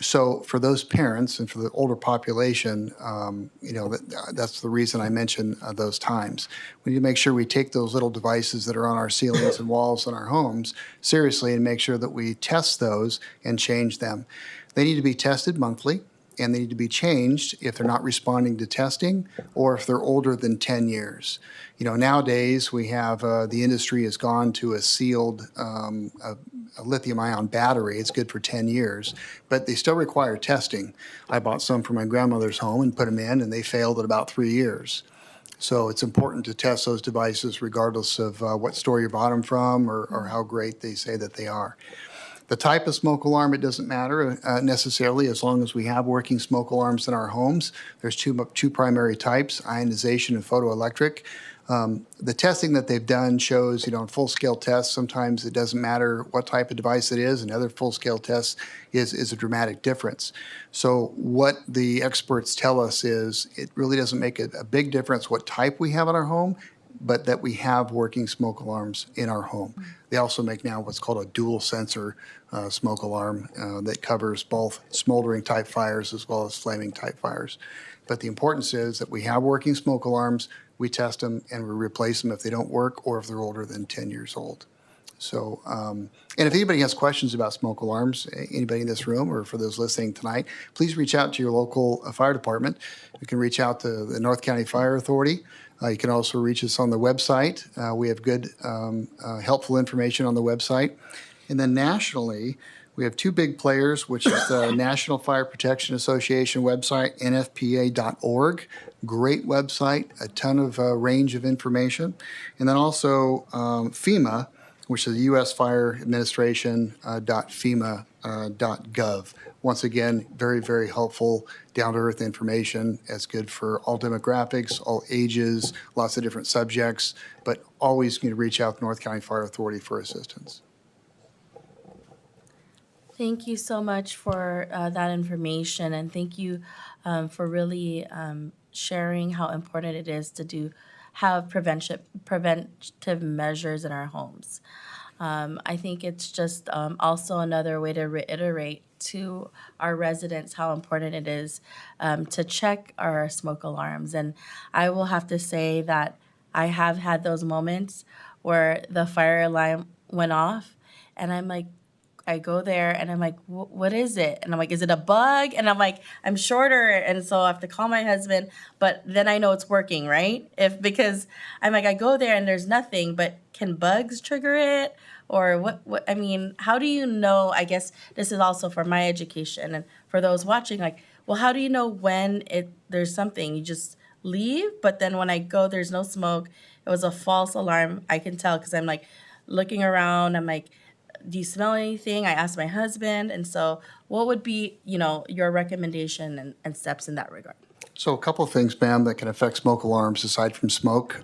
So for those parents and for the older population, that's the reason I mention those times. We need to make sure we take those little devices that are on our ceilings and walls in our homes seriously and make sure that we test those and change them. They need to be tested monthly, and they need to be changed if they're not responding to testing or if they're older than 10 years. You know, nowadays we have the industry has gone to a sealed a lithium-ion battery. It's good for 10 years, but they still require testing. I bought some for my grandmother's home and put them in, and they failed at about 3 years. So it's important to test those devices regardless of what store you bought them from or how great they say that they are. The type of smoke alarm, it doesn't matter necessarily as long as we have working smoke alarms in our homes. There's two primary types, ionization and photoelectric. The testing that they've done shows, in full-scale tests, sometimes it doesn't matter what type of device it is, and other full-scale tests is a dramatic difference. So what the experts tell us is it really doesn't make a big difference what type we have in our home, but that we have working smoke alarms in our home. They also make now what's called a dual sensor smoke alarm that covers both smoldering type fires as well as flaming type fires. But the importance is that we have working smoke alarms, we test them, and we replace them if they don't work or if they're older than 10 years old. So, and if anybody has questions about smoke alarms, anybody in this room or for those listening tonight, please reach out to your local fire department. You can reach out to the North County Fire Authority. You can also reach us on the website. We have good, helpful information on the website. And then nationally, we have two big players, which is the National Fire Protection Association website, nfpa.org. Great website, a ton of range of information. And then also FEMA, which is U.S. Fire Administration .fema.gov. Once again, very, very helpful, down-to-earth information. It's good for all demographics, all ages, lots of different subjects, but always going to reach out to North County Fire Authority for assistance. Thank you so much for that information, and thank you for really sharing how important it is to have preventive measures in our homes. I think it's just also another way to reiterate to our residents how important it is to check our smoke alarms. And I will have to say that I have had those moments where the fire alarm went off, and I'm like, I go there and I'm like, what is it? And I'm like, is it a bug? And I'm like, I'm shorter, and so I have to call my husband. But then I know it's working, right? Because I'm like, I go there and there's nothing, but can bugs trigger it? Or what? I mean, how do you know? I guess this is also for my education and for those watching. Like, well, how do you know when there's something? You just leave, but then when I go, there's no smoke. It was a false alarm. I can tell because I'm like looking around. I'm like, do you smell anything? I asked my husband. And so what would be, your recommendation and steps in that regard? So a couple of things, ma'am, that can affect smoke alarms aside from smoke.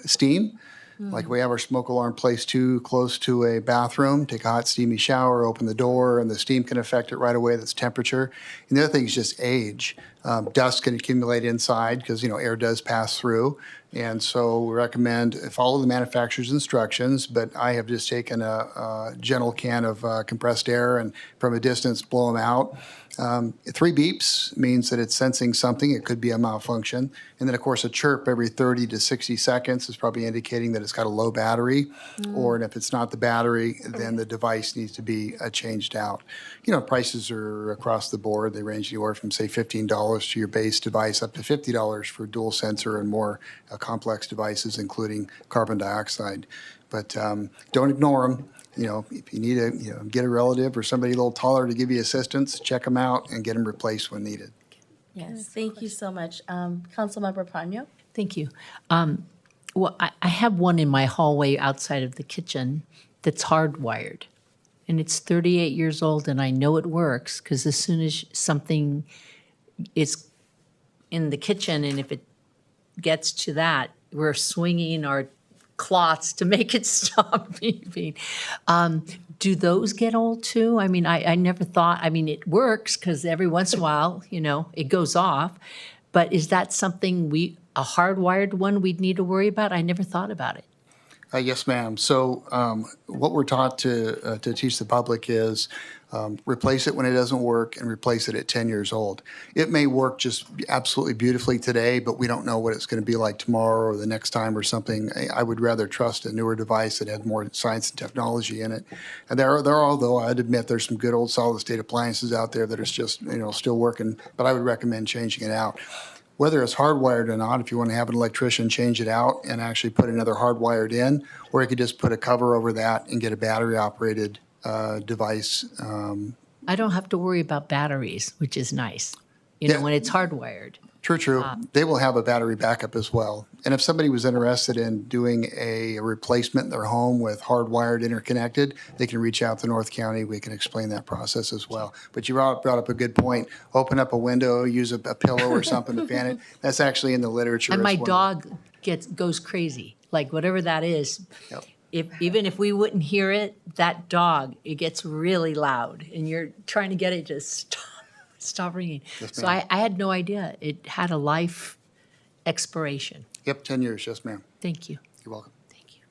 Steam, like we have our smoke alarm placed too close to a bathroom, take a hot steamy shower, open the door, and the steam can affect it right away. That's temperature. And the other thing is just age. Dust can accumulate inside because, air does pass through. And so we recommend follow the manufacturer's instructions, but I have just taken a gentle can of compressed air and from a distance blow them out. 3 beeps means that it's sensing something. It could be a malfunction. And then, of course, a chirp every 30 to 60 seconds is probably indicating that it's got a low battery. Or if it's not the battery, then the device needs to be changed out. Prices are across the board. They range anywhere from, say, $15 to your base device up to $50 for dual sensor and more complex devices, including carbon dioxide. But don't ignore them. If you need to, get a relative or somebody a little taller to give you assistance, check them out and get them replaced when needed. Yes, thank you so much. Councilmember Pano? Thank you. Well, I have one in my hallway outside of the kitchen that's hardwired. And it's 38 years old, and I know it works because as soon as something is in the kitchen, and if it gets to that, we're swinging our cloths to make it stop beeping. Do those get old too? I mean, I never thought, it works because every once in a while, it goes off. But is that something a hardwired one we'd need to worry about? I never thought about it. Yes, ma'am. So what we're taught to teach the public is replace it when it doesn't work and replace it at 10 years old. It may work just absolutely beautifully today, but we don't know what it's going to be like tomorrow or the next time or something. I would rather trust a newer device that had more science and technology in it. And there are, although I'd admit there's some good old solid state appliances out there that are just, still working, but I would recommend changing it out. Whether it's hardwired or not, if you want to have an electrician change it out and actually put another hardwired in, or you could just put a cover over that and get a battery-operated device. I don't have to worry about batteries, which is nice, Yeah. when it's hardwired. True. They will have a battery backup as well. And if somebody was interested in doing a replacement in their home with hardwired interconnected, they can reach out to North County. We can explain that process as well. But you brought up a good point. Open up a window, use a pillow or something to fan it. That's actually in the literature. And my as one of dog goes crazy, like whatever that is. Yep. Even if we wouldn't hear it, that dog, it gets really loud, and you're trying to get it to stop ringing. Yes, So ma'am. I had no idea it had a life expiration. Yep, 10 years. Yes, ma'am. Thank you. You're welcome. Thank you.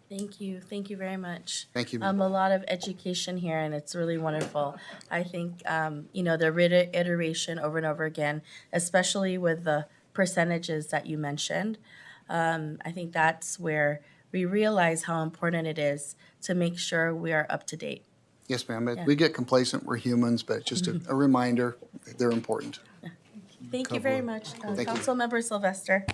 Thank you. Thank you very much. Thank you, A ma'am. lot of education here, and it's really wonderful. I think, the reiteration over and over again, especially with the percentages that you mentioned, I think that's where we realize how important it is to make sure we are up to date. Yes, ma'am. We get complacent. We're humans, but just a reminder, they're important. Thank you very much. Thank you. Councilmember Sylvester.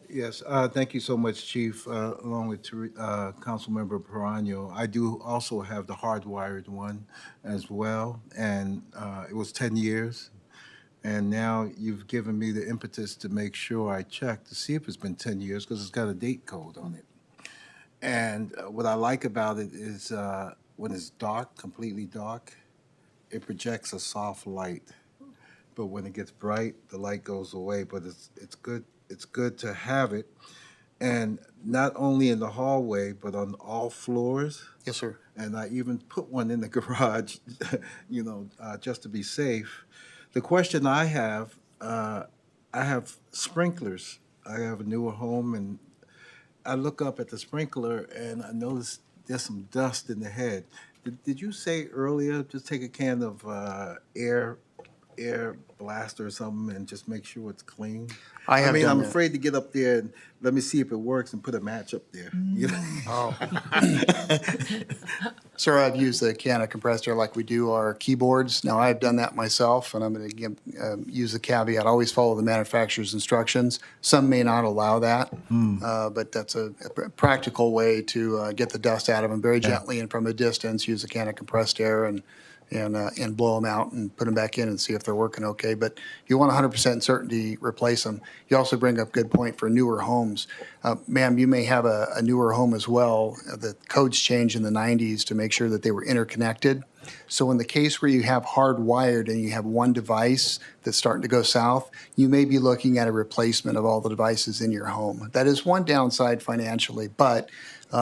Yes, thank you so much, Chief, along with Councilmember Perano. I do also have the hardwired one as well, and it was 10 years. And now you've given me the impetus to make sure I check to see if it's been 10 years because it's got a date code on it. And what I like about it is when it's dark, completely dark, it projects a soft light. But when it gets bright, the light goes away. But it's good to have it. And not only in the hallway, but on all floors. Yes, sir. And I even put one in the garage, just to be safe. The question I have sprinklers. I have a newer home, and I look up at the sprinkler, and I notice there's some dust in the head. Did you say earlier, just take a can of air blaster or something and just make sure it's clean? I have done I'm that. afraid to get up there and let me see if it works and put a match up there. Oh. Sir, I've used a can of compressed air like we do our keyboards. Now, I've done that myself, and I'm going to use the caveat, always follow the manufacturer's instructions. Some may not allow that, but that's a practical way to get the dust out of them very gently and from a distance. Use a can of compressed air and blow them out and put them back in and see if they're working okay. But you want 100% certainty, replace them. You also bring up a good point for newer homes. Ma'am, you may have a newer home as well. The codes changed in the 90s to make sure that they were interconnected. So in the case where you have hardwired and you have one device that's starting to go south, you may be looking at a replacement of all the devices in your home. That is one downside financially, but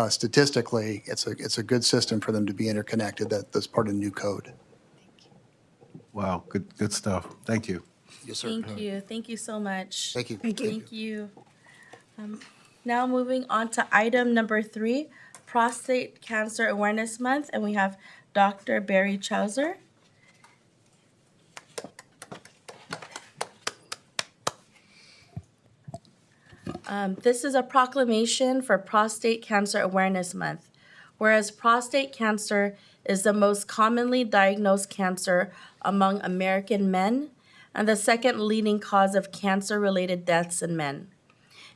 statistically, it's a good system for them to be interconnected. That's part of the new code. Wow, good stuff. Thank you. Yes, sir. Thank you. Thank you so much. Thank you. Thank you. Now moving on to item number 3, Prostate Cancer Awareness Month, and we have Dr. Barry Chowser. This is a proclamation for Prostate Cancer Awareness Month. Whereas prostate cancer is the most commonly diagnosed cancer among American men and the second leading cause of cancer-related deaths in men.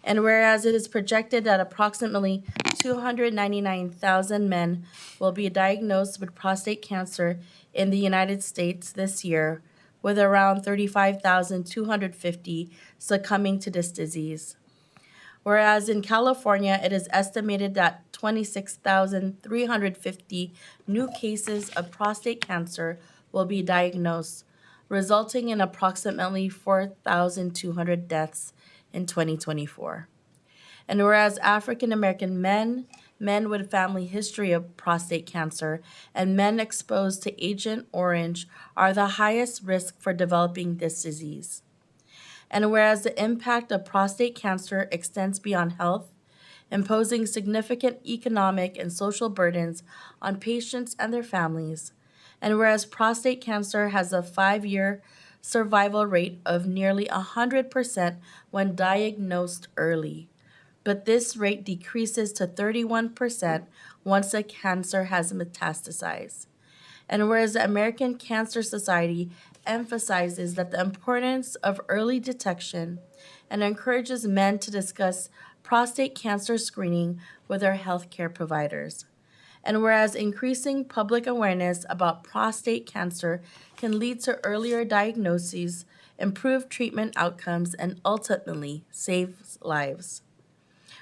And whereas it is projected that approximately 299,000 men will be diagnosed with prostate cancer in the United States this year, with around 35,250 succumbing to this disease. Whereas in California, it is estimated that 26,350 new cases of prostate cancer will be diagnosed, resulting in approximately 4,200 deaths in 2024. And whereas African American men with family history of prostate cancer, and men exposed to Agent Orange are the highest risk for developing this disease. And whereas the impact of prostate cancer extends beyond health, imposing significant economic and social burdens on patients and their families, and whereas prostate cancer has a 5-year survival rate of nearly 100% when diagnosed early, but this rate decreases to 31% once the cancer has metastasized. And whereas the American Cancer Society emphasizes that the importance of early detection and encourages men to discuss prostate cancer screening with their healthcare providers. And whereas increasing public awareness about prostate cancer can lead to earlier diagnoses, improved treatment outcomes, and ultimately saves lives.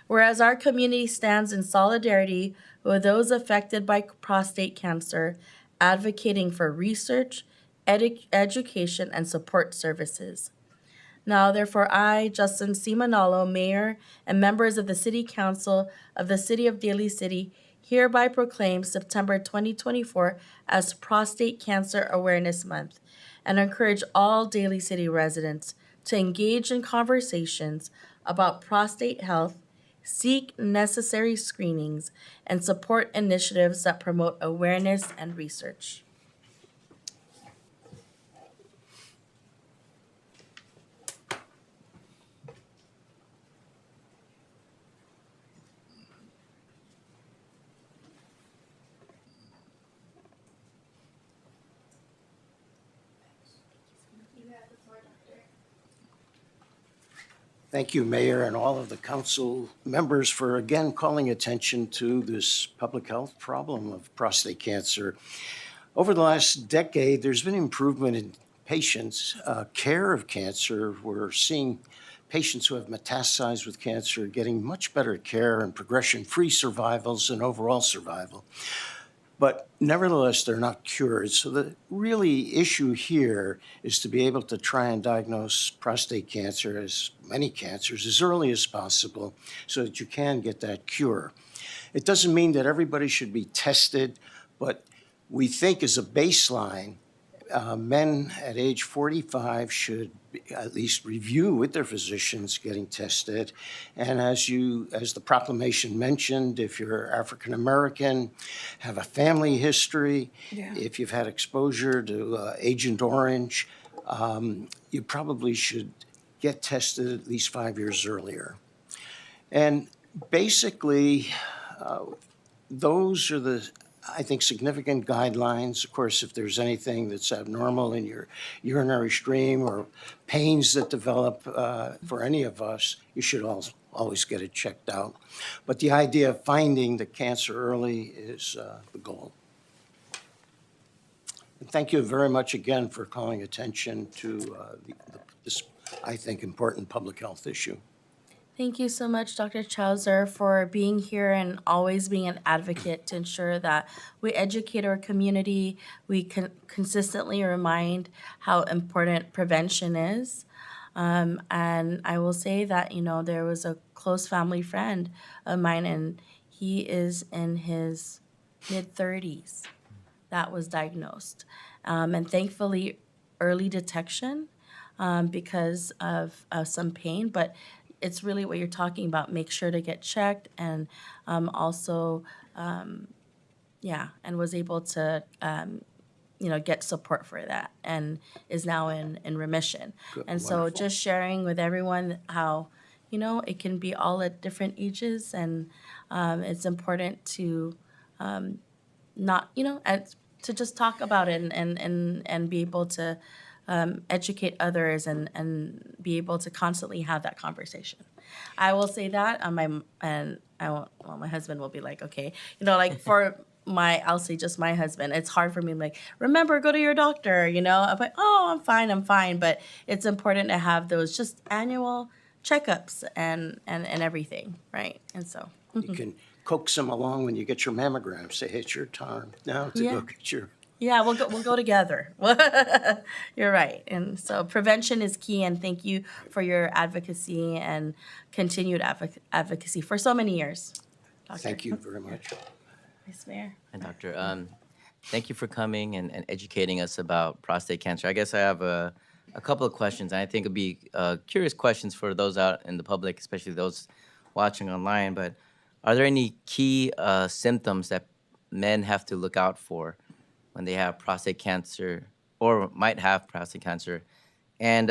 Whereas our community stands in solidarity with those affected by prostate cancer, advocating for research, education, and support services. Now, therefore, I, Justin C. Manalo, Mayor, and members of the City Council of the City of Daly City, hereby proclaim September 2024 as Prostate Cancer Awareness Month and encourage all Daly City residents to engage in conversations about prostate health, seek necessary screenings, and support initiatives that promote awareness and research. Thank you, Mayor, and all of the council members for again calling attention to this public health problem of prostate cancer. Over the last decade, there's been improvement in patients, care of cancer. We're seeing patients who have metastasized with cancer getting much better care and progression-free survivals and overall survival. But nevertheless, they're not cured. So the really issue here is to be able to try and diagnose prostate cancer, as many cancers, as early as possible so that you can get that cure. It doesn't mean that everybody should be tested, but we think as a baseline, men at age 45 should at least review with their physicians getting tested. And as the proclamation mentioned, if you're African American, have a family history, if you've had exposure to Agent Orange, you probably should get tested at least 5 years earlier. And basically, those are the, I think, significant guidelines. Of course, if there's anything that's abnormal in your urinary stream or pains that develop for any of us, you should always get it checked out. But the idea of finding the cancer early is the goal. And thank you very much again for calling attention to this, I think, important public health issue. Thank you so much, Dr. Chowser, for being here and always being an advocate to ensure that we educate our community. We consistently remind how important prevention is. And I will say that, there was a close family friend of mine, and he is in his mid-30s that was diagnosed. And thankfully, early detection because of some pain, but it's really what you're talking about. Make sure to get checked, and also, and was able to, get support for that, and is now in remission. Good, And so wonderful. just sharing with everyone how, it can be all at different ages, and it's important to not, and to just talk about it and be able to educate others and be able to constantly have that conversation. I will say that my husband will be like, okay, for I'll say just my husband, it's hard for me, like, remember, go to your doctor, I'm like, oh, I'm fine. But it's important to have those just annual checkups and everything, right? And so. You can coax them along when you get your mammogram. Say, hey, it's your time now to go get your. Yeah, we'll go together. You're right. And so prevention is key, and thank you for your advocacy and continued advocacy for so many years, Doctor. Thank you very much. Vice Mayor. And Doctor, thank you for coming and educating us about prostate cancer. I guess I have a couple of questions, and I think it'd be curious questions for those out in the public, especially those watching online. But are there any key symptoms that men have to look out for when they have prostate cancer or might have prostate cancer? And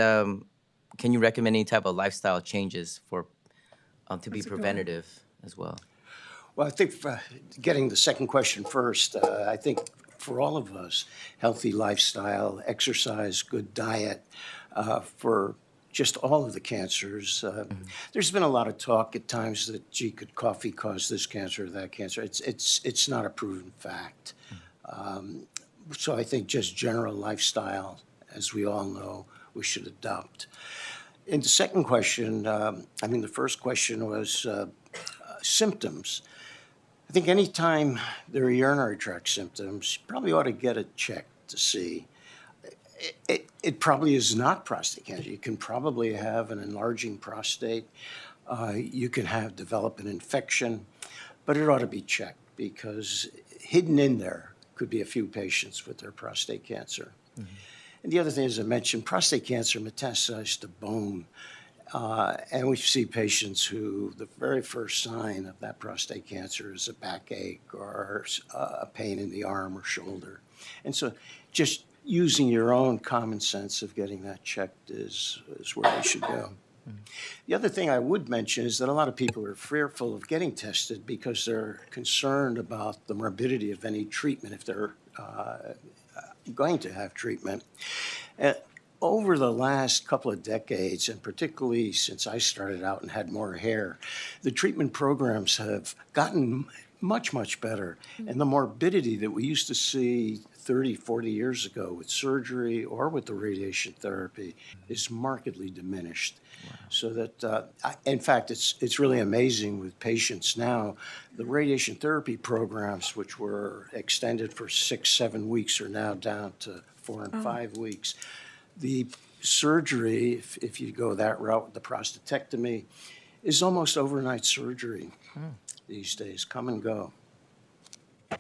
can you recommend any type of lifestyle changes for to be preventative as well? Well, I think getting the second question first, I think for all of us, healthy lifestyle, exercise, good diet, for just all of the cancers. There's been a lot of talk at times that, gee, could coffee cause this cancer or that cancer? It's not a proven fact. So I think just general lifestyle, as we all know, we should adopt. And the second question, the first question was symptoms. I think anytime there are urinary tract symptoms, you probably ought to get it checked to see. It probably is not prostate cancer. You can probably have an enlarging prostate. You can develop an infection, but it ought to be checked because hidden in there could be a few patients with their prostate cancer. Mm-hmm. And the other thing, as I mentioned, prostate cancer metastasized to bone. And we see patients who the very first sign of that prostate cancer is a backache or a pain in the arm or shoulder. And so just using your own common sense of getting that checked is where we should go. Mm-hmm. The other thing I would mention is that a lot of people are fearful of getting tested because they're concerned about the morbidity of any treatment if they're going to have treatment. Over the last couple of decades, and particularly since I started out and had more hair, the treatment programs have gotten much, much better. Mm-hmm. And the morbidity that we used to see 30, 40 years ago with surgery or with the radiation therapy is markedly diminished. So that, in fact, it's really amazing with patients now. The radiation therapy programs, which were extended for 6, 7 weeks, are now down to 4 and 5 weeks. The surgery, if you go that route with the prostatectomy, is almost overnight surgery these days. Come and go. All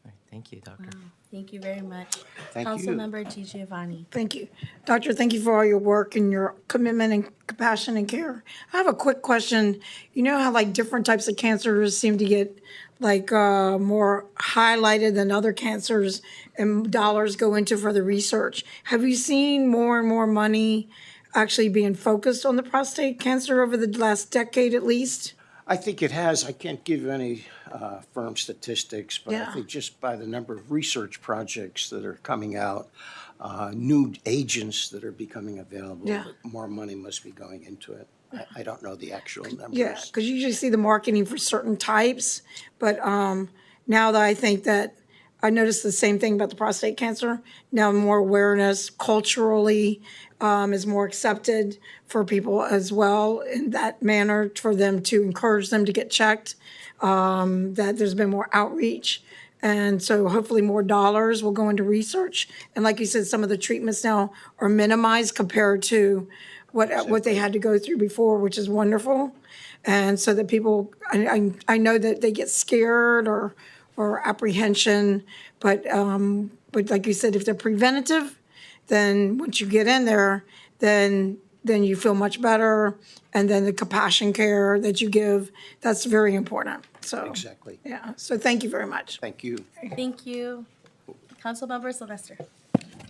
right, thank you, Doctor. Thank you very much. Thank you. Councilmember Giovanni. Thank you. Doctor, thank you for all your work and your commitment and compassion and care. I have a quick question. You know how like different types of cancers seem to get like more highlighted than other cancers and dollars go into for the research. Have you seen more and more money actually being focused on the prostate cancer over the last decade at least? I think it has. I can't give you any firm statistics, but I Yeah. think just by the number of research projects that are coming out, new agents that are becoming available, Yeah. more money must be going into it. I don't know the actual numbers. Yeah, because you usually see the marketing for certain types, but now that I think that I noticed the same thing about the prostate cancer. Now more awareness culturally is more accepted for people as well in that manner for them to encourage them to get checked. That there's been more outreach. And so hopefully more dollars will go into research. And like you said, some of the treatments now are minimized compared to what they had to go through before, which is wonderful. And so that people, I know that they get scared or apprehension, but like you said, if they're preventative, then once you get in there, then you feel much better. And then the compassion care that you give, that's very important. So Exactly. yeah. So thank you very much. Thank you. Thank you. Councilmember Sylvester.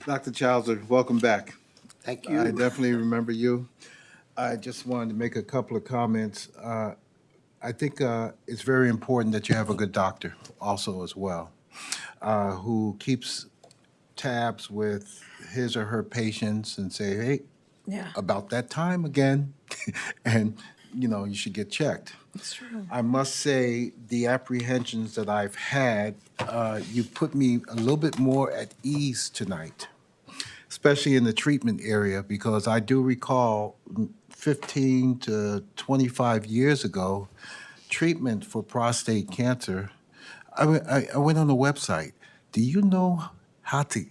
Dr. Childs, welcome back. Thank I you. definitely remember you. I just wanted to make a couple of comments. I think it's very important that you have a good doctor also as well, who keeps tabs with his or her patients and say, hey, Yeah. about that time again, and, you should get checked. That's true. I must say, the apprehensions that I've had, you put me a little bit more at ease tonight, especially in the treatment area, because I do recall 15 to 25 years ago, treatment for prostate cancer, I went on the website. Do you know how to,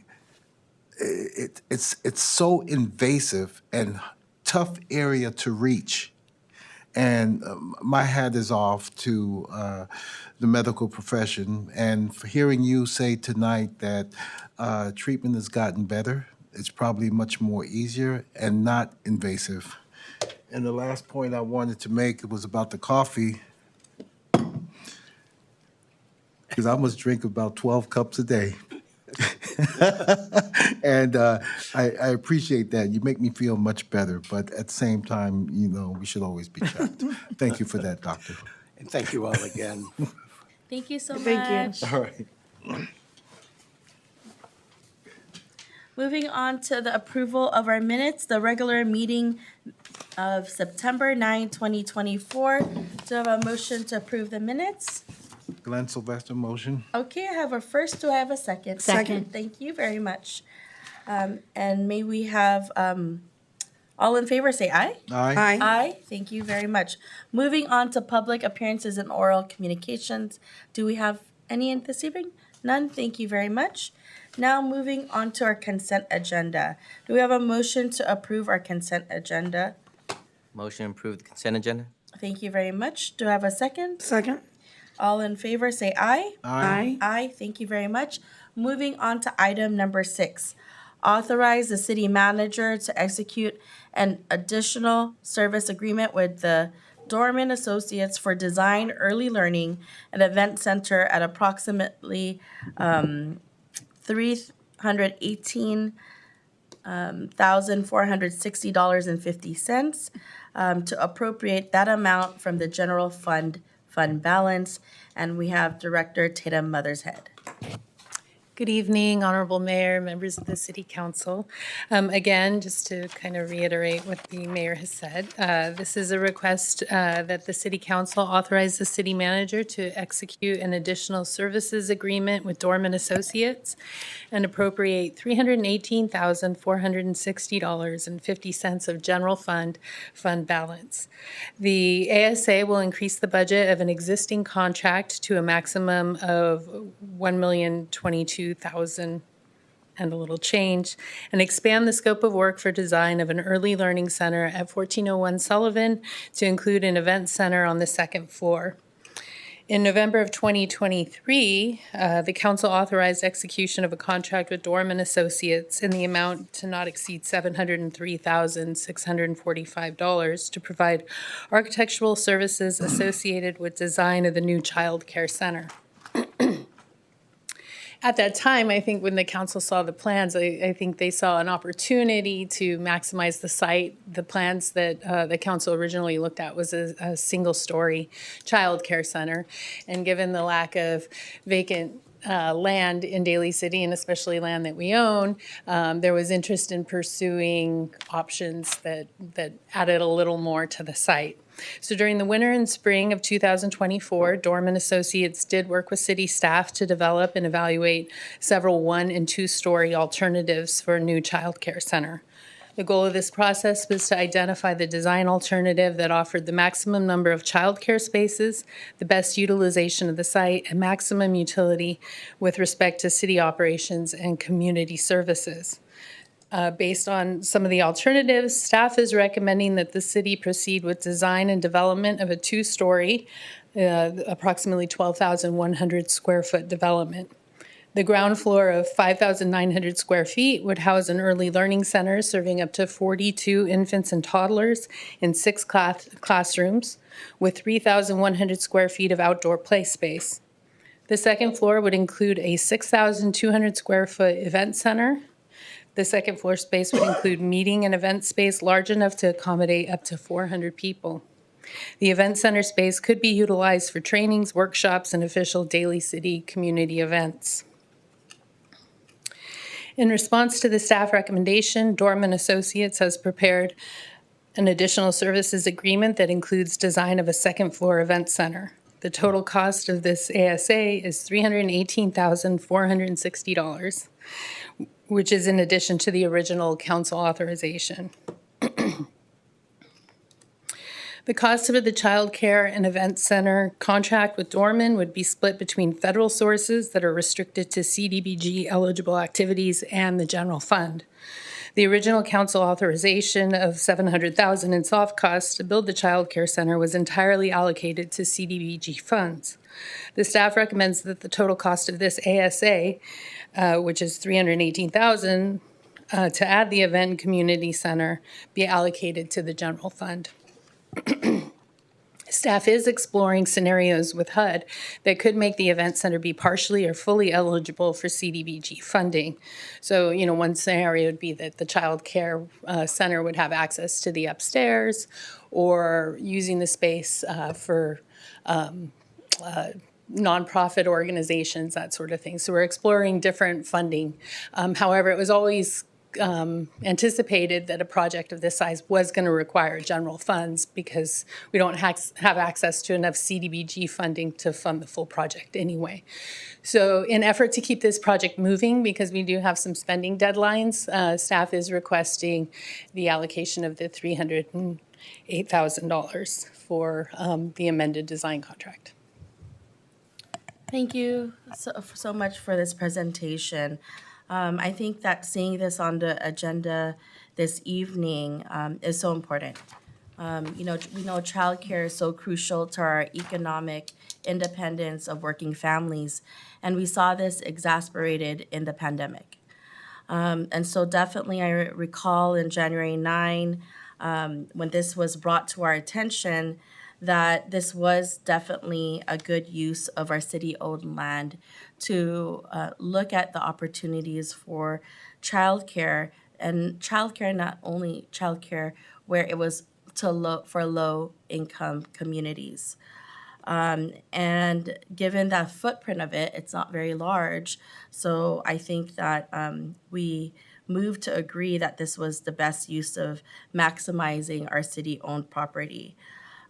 it's so invasive and tough area to reach. And my hat is off to the medical profession. And for hearing you say tonight that treatment has gotten better, it's probably much more easier and not invasive. And the last point I wanted to make was about the coffee, because I must drink about 12 cups a day. And I appreciate that. You make me feel much better. But at the same time, we should always be checked. Thank you for that, doctor. And thank you all again. Thank you so Thank you. much. All right. Moving on to the approval of our minutes, the regular meeting of September 9, 2024. Do I have a motion to approve the minutes? Glenn Sylvester, motion. Okay, I have a first. Do I have a second? Second. Thank you very much. And may we have, all in favor say aye. Aye. Aye. Aye, thank you very much. Moving on to public appearances and oral communications. Do we have any in this evening? None, thank you very much. Now moving on to our consent agenda. Do we have a motion to approve our consent agenda? Motion to approve the consent agenda? Thank you very much. Do I have a second? Second. All in favor say aye. Aye. Aye, thank you very much. Moving on to item number 6. Authorize the city manager to execute an additional service agreement with the Dorman Associates for Design Early Learning and Event Center at approximately $318,460.50 to appropriate that amount from the general fund balance. And we have Director Tatum Mothershead. Good evening, Honorable Mayor, members of the City Council. Again, just to kind of reiterate what the mayor has said, this is a request that the City Council authorize the city manager to execute an additional services agreement with Dorman Associates and appropriate $318,460.50 of general fund balance. The ASA will increase the budget of an existing contract to a maximum of $1,022,000 and a little change, and expand the scope of work for design of an early learning center at 1401 Sullivan to include an event center on the second floor. In November of 2023, the council authorized execution of a contract with Dorman Associates in the amount to not exceed $703,645 to provide architectural services associated with design of the new child care center. At that time, I think when the council saw the plans, I think they saw an opportunity to maximize the site. The plans that the council originally looked at was a single-story child care center. And given the lack of vacant land in Daly City, and especially land that we own, there was interest in pursuing options that added a little more to the site. So during the winter and spring of 2024, Dorman Associates did work with city staff to develop and evaluate several 1- and 2-story alternatives for a new child care center. The goal of this process was to identify the design alternative that offered the maximum number of childcare spaces, the best utilization of the site, and maximum utility with respect to city operations and community services. Based on some of the alternatives, staff is recommending that the city proceed with design and development of a 2-story, approximately 12,100 square foot development. The ground floor of 5,900 square feet would house an early learning center serving up to 42 infants and toddlers in 6 classrooms with 3,100 square feet of outdoor play space. The second floor would include a 6,200 square foot event center. The second floor space would include meeting and event space large enough to accommodate up to 400 people. The event center space could be utilized for trainings, workshops, and official Daly City community events. In response to the staff recommendation, Dorman Associates has prepared an additional services agreement that includes design of a second floor event center. The total cost of this ASA is $318,460, which is in addition to the original council authorization. The cost of the child care and event center contract with Dorman would be split between federal sources that are restricted to CDBG eligible activities and the general fund. The original council authorization of $700,000 in soft costs to build the child care center was entirely allocated to CDBG funds. The staff recommends that the total cost of this ASA, which is $318,000, to add the event and community center, be allocated to the general fund. Staff is exploring scenarios with HUD that could make the event center be partially or fully eligible for CDBG funding. So, one scenario would be that the child care center would have access to the upstairs, or using the space for nonprofit organizations, that sort of thing. So we're exploring different funding. However, it was always anticipated that a project of this size was going to require general funds because we don't have access to enough CDBG funding to fund the full project anyway. So in effort to keep this project moving, because we do have some spending deadlines, staff is requesting the allocation of the $308,000 for the amended design contract. Thank you so much for this presentation. I think that seeing this on the agenda this evening is so important. We know childcare is so crucial to our economic independence of working families, and we saw this exacerbated in the pandemic. And so definitely I recall in January 9, when this was brought to our attention, that this was definitely a good use of our city-owned land to look at the opportunities for childcare, and childcare, not only childcare where it was for low-income communities. And given that footprint of it, it's not very large. So I think that we moved to agree that this was the best use of maximizing our city-owned property.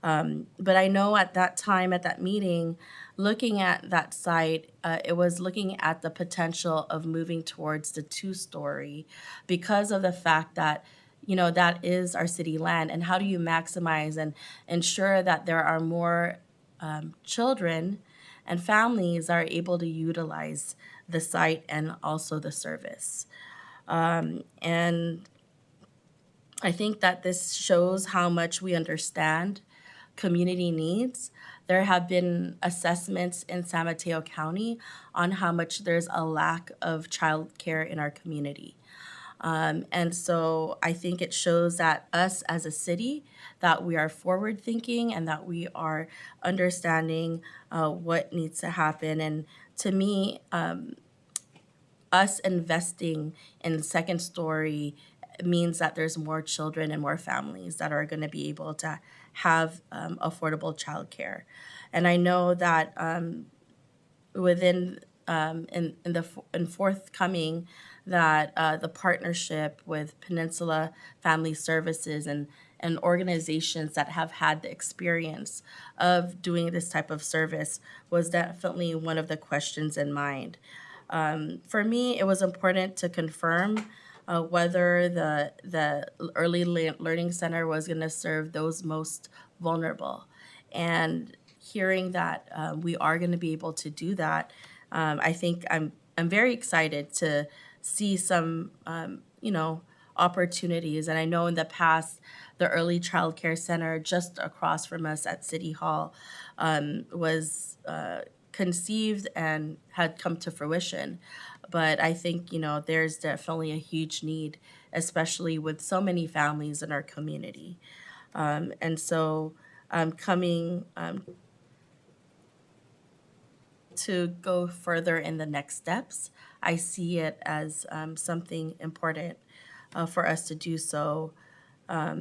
But I know at that time, at that meeting, looking at that site, it was looking at the potential of moving towards the two-story because of the fact that, that is our city land. And how do you maximize and ensure that there are more children and families are able to utilize the site and also the service? And I think that this shows how much we understand community needs. There have been assessments in San Mateo County on how much there's a lack of childcare in our community. And so I think it shows that us as a city, that we are forward thinking and that we are understanding what needs to happen. And to me, us investing in second story means that there's more children and more families that are going to be able to have affordable childcare. And I know that within in forthcoming that the partnership with Peninsula Family Services and organizations that have had the experience of doing this type of service was definitely one of the questions in mind. For me, it was important to confirm whether the learning center was going to serve those most vulnerable. And hearing that we are going to be able to do that, I think I'm very excited to see some opportunities. And I know in the past, the early child care center just across from us at City Hall was conceived and had come to fruition. But I think, there's definitely a huge need, especially with so many families in our community. And so coming to go further in the next steps, I see it as something important for us to do so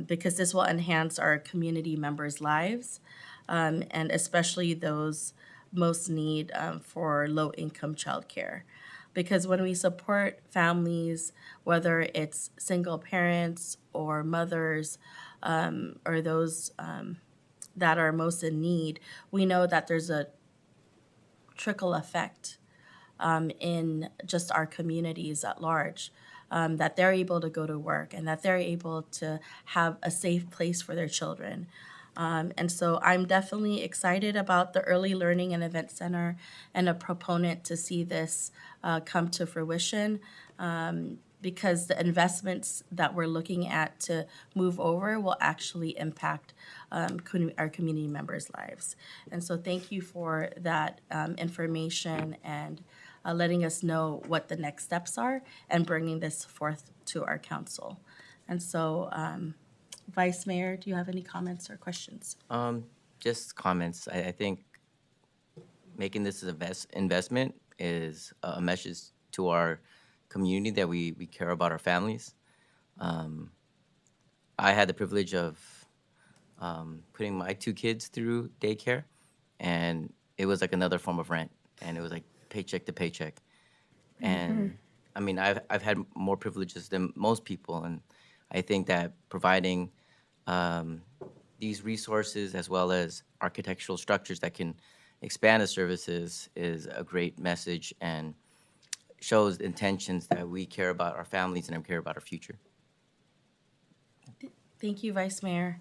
because this will enhance our community members' lives and especially those most need for low-income childcare. Because when we support families, whether it's single parents or mothers or those that are most in need, we know that there's a trickle effect in just our communities at large. That they're able to go to work and that they're able to have a safe place for their children. And so I'm definitely excited about the Early Learning and Event Center and a proponent to see this come to fruition because the investments that we're looking at to move over will actually impact our community members' lives. And so thank you for that information and letting us know what the next steps are and bringing this forth to our council. And so, Vice Mayor, do you have any comments or questions? Just comments. I think making this an investment is a message to our community that we care about our families. I had the privilege of putting my two kids through daycare, and it was like another form of rent, and it was like paycheck to paycheck. And I mean, I've had more privileges than most people, and I think that providing these resources as well as architectural structures that can expand the services is a great message and shows intentions that we care about our families and care about our future. Thank you, Vice Mayor.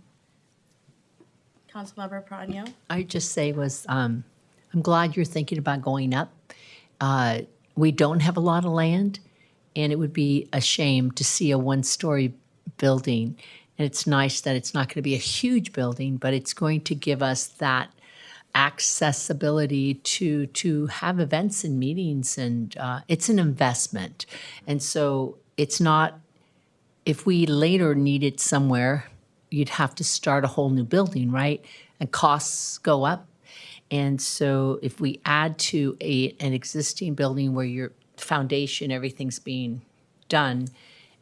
Councilmember Prano? I just say I'm glad you're thinking about going up. We don't have a lot of land, and it would be a shame to see a one-story building. And it's nice that it's not going to be a huge building, but it's going to give us that accessibility to have events and meetings, and it's an investment. And so it's not, if we later need it somewhere, you'd have to start a whole new building, right? And costs go up. And so if we add to an existing building where your foundation, everything's being done,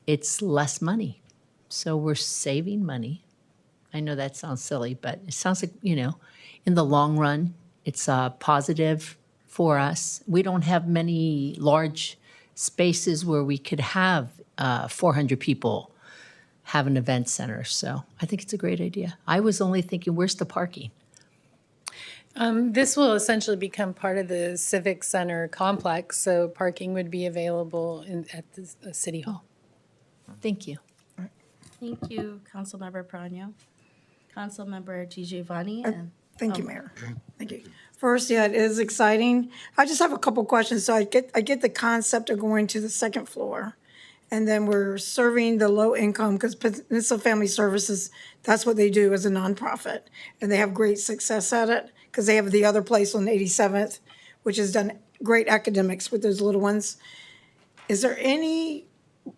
it's less money. So we're saving money I know that sounds silly, but it sounds like, in the long run, it's positive for us. We don't have many large spaces where we could have 400 people have an event center. So I think it's a great idea. I was only thinking, where's the parking? This will essentially become part of the Civic Center complex, so parking would be available at the City Hall. Thank you. Thank you, Councilmember Prano. Councilmember Giovanni and. Thank you, Mayor. Thank you. First, yeah, it is exciting. I just have a couple questions. So I get the concept of going to the second floor. And then we're serving the low income, because Peninsula Family Services, that's what they do as a nonprofit. And they have great success at it, because they have the other place on 87th, which has done great academics with those little ones. Is there any,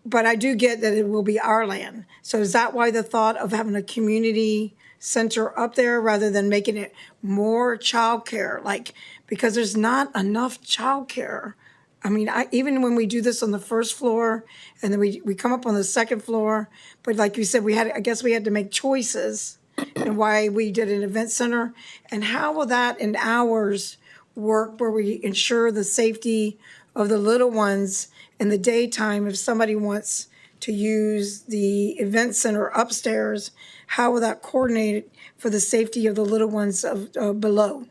but I do get that it will be our land. So is that why the thought of having a community center up there rather than making it more childcare? Like, because there's not enough childcare. I mean, even when we do this on the first floor and then we come up on the second floor, but like you said, I guess we had to make choices and why we did an event center. And how will that in hours work where we ensure the safety of the little ones in the daytime if somebody wants to use the event center upstairs? How will that coordinate for the safety of the little ones below?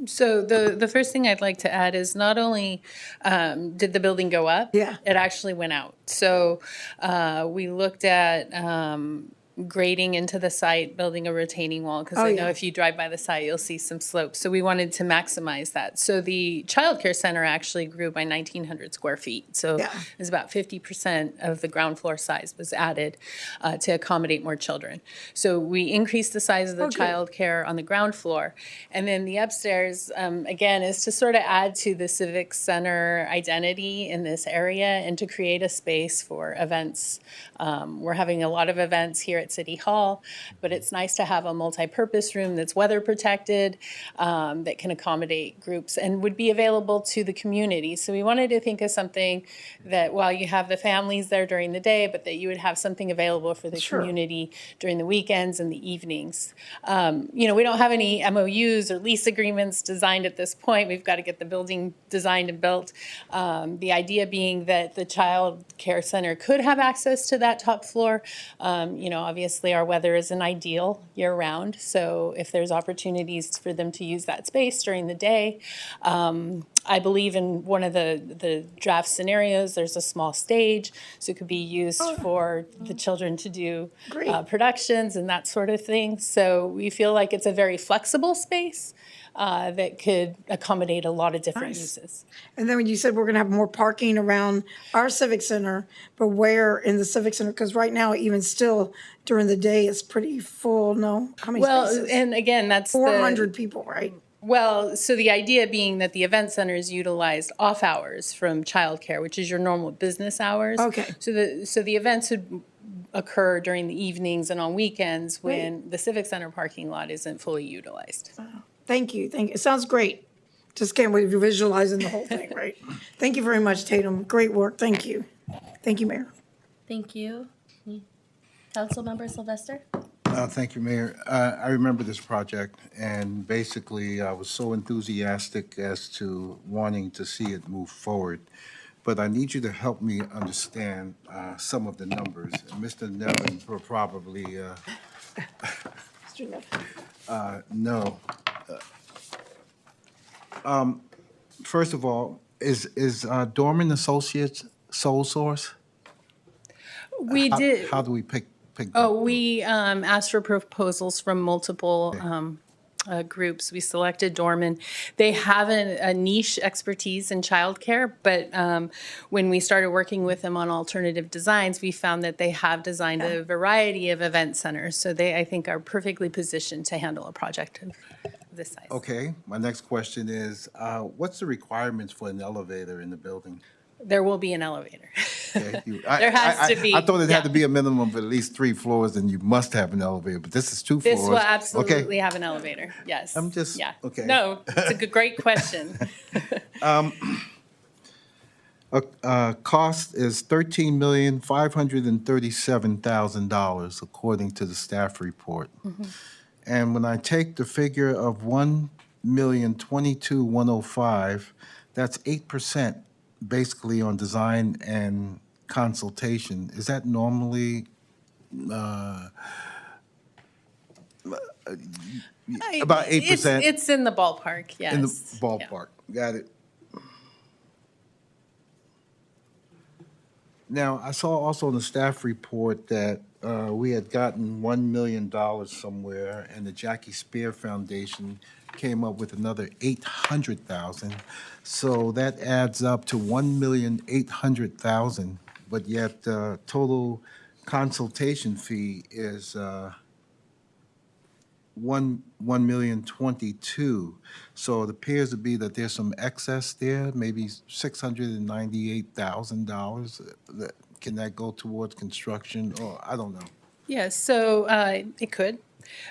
So the first thing I'd like to add is not only did the building go up, Yeah. it actually went out. So we looked at grading into the site, building a retaining wall, because I know yeah. if you drive by the site, you'll see some slopes. So we wanted to maximize that. So the childcare center actually grew by 1,900 square feet. So Yeah. it was about 50% of the ground floor size was added to accommodate more children. So we increased the size of the Okay. childcare on the ground floor. And then the upstairs, again, is to sort of add to the Civic Center identity in this area and to create a space for events. We're having a lot of events here at City Hall, but it's nice to have a multi-purpose room that's weather protected, that can accommodate groups and would be available to the community. So we wanted to think of something that while you have the families there during the day, but that you would have something available for the Sure. community during the weekends and the evenings. We don't have any MOUs or lease agreements designed at this point. We've got to get the building designed and built. The idea being that the child care center could have access to that top floor. Obviously our weather isn't ideal year-round, so if there's opportunities for them to use that space during the day, I believe in one of the draft scenarios, there's a small stage, so it could be used for the children to do Great. productions and that sort of thing. So we feel like it's a very flexible space that could accommodate a lot of different Nice. uses. And then when you said we're gonna have more parking around our civic center, but where in the civic center? Because right now, even still during the day, it's pretty full, no? How many Well, spaces? and again, that's 400 people, right? Well, so the idea being that the event center is utilized off hours from childcare, which is your normal business hours. Okay. So the events would occur during the evenings and on weekends when the Civic Center parking lot isn't fully utilized. Thank you. It sounds great. Just can't wait to visualizing the whole thing, right? Thank you very much, Tatum. Great work. Thank you. Thank you, Mayor. Thank you. Councilmember Sylvester? Thank you, Mayor. I remember this project, and basically, I was so enthusiastic as to wanting to see it move forward. But I need you to help me understand some of the numbers. And Mr. Nevin will probably know. First of all, is Dorman Associates sole source? We did. How do we pick? We asked for proposals from multiple groups. We selected Dorman. They have a niche expertise in childcare, but when we started working with them on alternative designs, we found that they have designed a variety of event centers. So they, I think, are perfectly positioned to handle a project of this size. Okay, my next question is, what's the requirements for an elevator in the building? There will be an elevator. Okay, There has to be, I thought it had to yeah. be a minimum of at least 3 floors, and you must have an elevator, but this is 2 floors. This will absolutely Okay. have an elevator, yes. I'm just- Yeah. okay. No, it's a great question. Cost is $13,537,000, according to the staff report. And when I take the figure of $1,022,105, that's 8% basically on design and consultation. Is that normally about 8%? It's in the ballpark, yes. In the Yeah. ballpark. Got it. Now, I saw also in the staff report that we had gotten $1 million somewhere, and the Jackie Spear Foundation came up with another $800,000. So that adds up to $1,800,000, but yet the total consultation fee is $1,022,000. So it appears to be that there's some excess there, maybe $698,000. Can that go towards construction, or I don't know? Yes, so it could.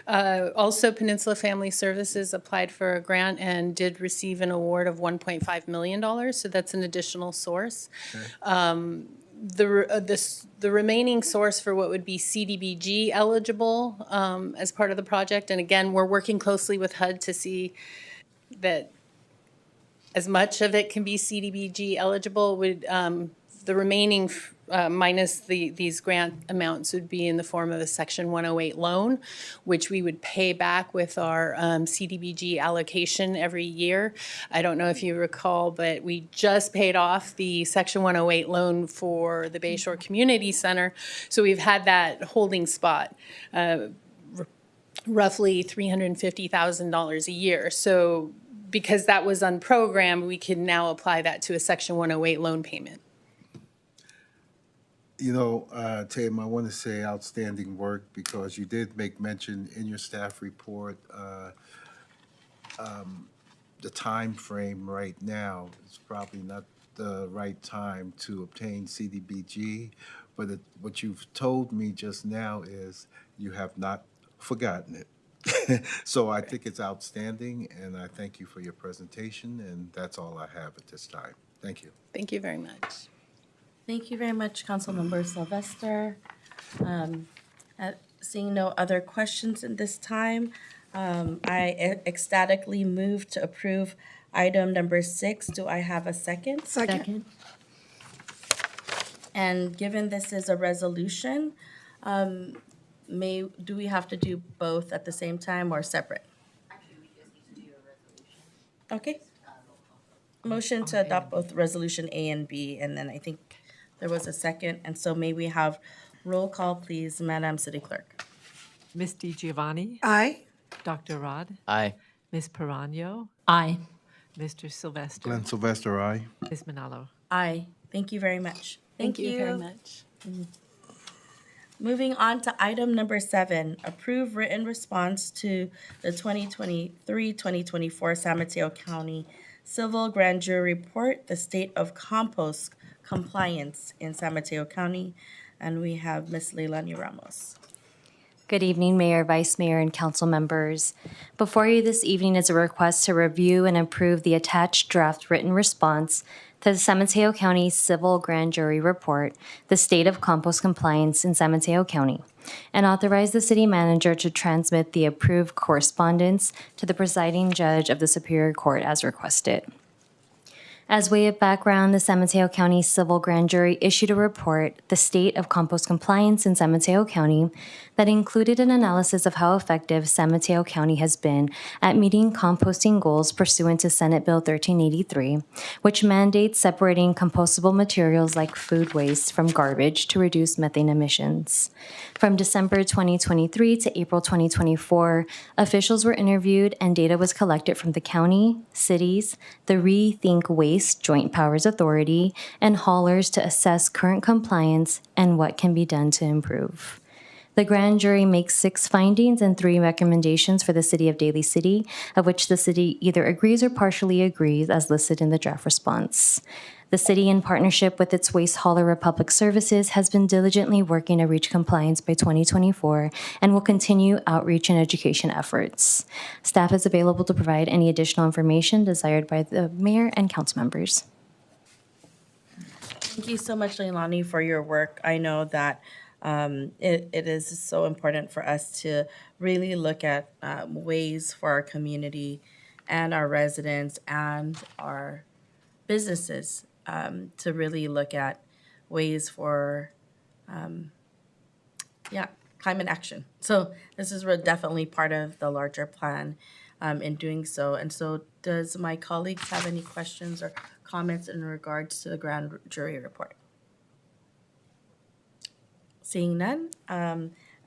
Also, Peninsula Family Services applied for a grant and did receive an award of $1.5 million, so that's an additional source. The remaining source for what would be CDBG eligible as part of the project, and again, we're working closely with HUD to see that as much of it can be CDBG eligible, would the remaining minus these grant amounts would be in the form of a Section 108 loan, which we would pay back with our CDBG allocation every year. I don't know if you recall, but we just paid off the Section 108 loan for the Bayshore Community Center. So we've had that holding spot, roughly $350,000 a year. So because that was unprogrammed, we can now apply that to a Section 108 loan payment. You know, Tatum, I want to say outstanding work, because you did make mention in your staff report, the time frame right now is probably not the right time to obtain CDBG, but what you've told me just now is you have not forgotten it. So I think it's outstanding, and I thank you for your presentation, and that's all I have at this time. Thank you. Thank you very much. Thank you very much, Councilmember Sylvester. Seeing no other questions at this time, I ecstatically move to approve item number 6. Do I have a second? Second. And given this is a resolution, do we have to do both at the same time or separate? Actually, we just need to do a resolution. Okay. Motion to adopt both Resolution A and B, and then I think there was a second, and so may we have roll call, please, Madam City Clerk? Ms. DiGiovanni? Aye. Dr. Rod? Aye. Ms. Perano? Aye. Mr. Sylvester? Glenn Sylvester, aye. Ms. Manalo? Aye. Thank you very much. Thank you very much. Moving on to item number 7, approve written response to the 2023-2024 San Mateo County Civil Grand Jury Report, the state of compost compliance in San Mateo County. And we have Ms. Leilani Ramos. Good evening, Mayor, Vice Mayor, and council members. Before you this evening is a request to review and approve the attached draft written response to the San Mateo County Civil Grand Jury Report, the state of compost compliance in San Mateo County, and authorize the city manager to transmit the approved correspondence to the presiding judge of the Superior Court as requested. As way of background, the San Mateo County Civil Grand Jury issued a report, The State of Compost Compliance in San Mateo County, that included an analysis of how effective San Mateo County has been at meeting composting goals pursuant to Senate Bill 1383, which mandates separating compostable materials like food waste from garbage to reduce methane emissions. From December 2023 to April 2024, officials were interviewed and data was collected from the county, cities, the Rethink Waste Joint Powers Authority, and haulers to assess current compliance and what can be done to improve. The grand jury makes 6 findings and 3 recommendations for the city of Daly City, of which the city either agrees or partially agrees as listed in the draft response. The city, in partnership with its waste hauler Republic Services, has been diligently working to reach compliance by 2024 and will continue outreach and education efforts. Staff is available to provide any additional information desired by the mayor and council members. Thank you so much, Leilani, for your work. I know that it is so important for us to really look at ways for our community and our residents and our businesses to really look at ways for, yeah, climate action. So this is definitely part of the larger plan in doing so. And so does my colleagues have any questions or comments in regards to the grand jury report? Seeing none,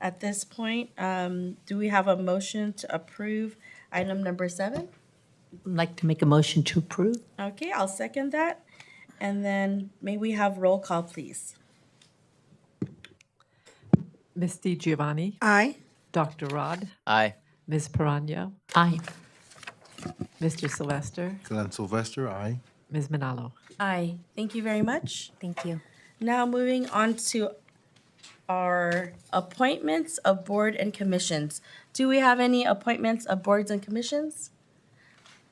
at this point, do we have a motion to approve item number 7? I'd like to make a motion to approve. Okay, I'll second that. And then may we have roll call, please? Ms. Giovanni, Aye. Dr. Rod, Aye. Ms. Perano, Aye. Mr. Sylvester, Glenn Sylvester, aye. Ms. Manalo. Aye. Thank you very much. Thank you. Now moving on to our appointments of board and commissions. Do we have any appointments of boards and commissions?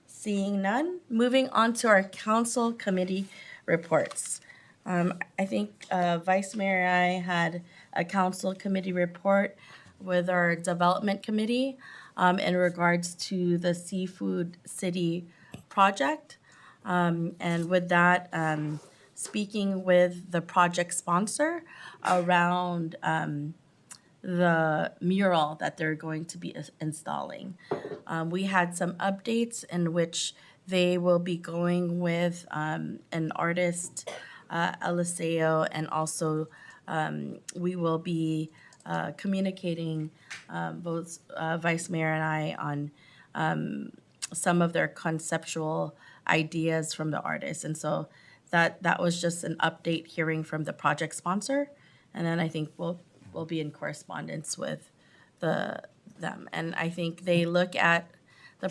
Seeing none, moving on to our council committee reports. I think Vice Mayor and I had a council committee report with our development committee in regards to the Seafood City project. And with that, speaking with the project sponsor around the mural that they're going to be installing. We had some updates in which they will be going with an artist, Eliseo, and also we will be communicating, both Vice Mayor and I, on some of their conceptual ideas from the artist. And so that was just an update hearing from the project sponsor. And then I think we'll be in correspondence with them. And I think the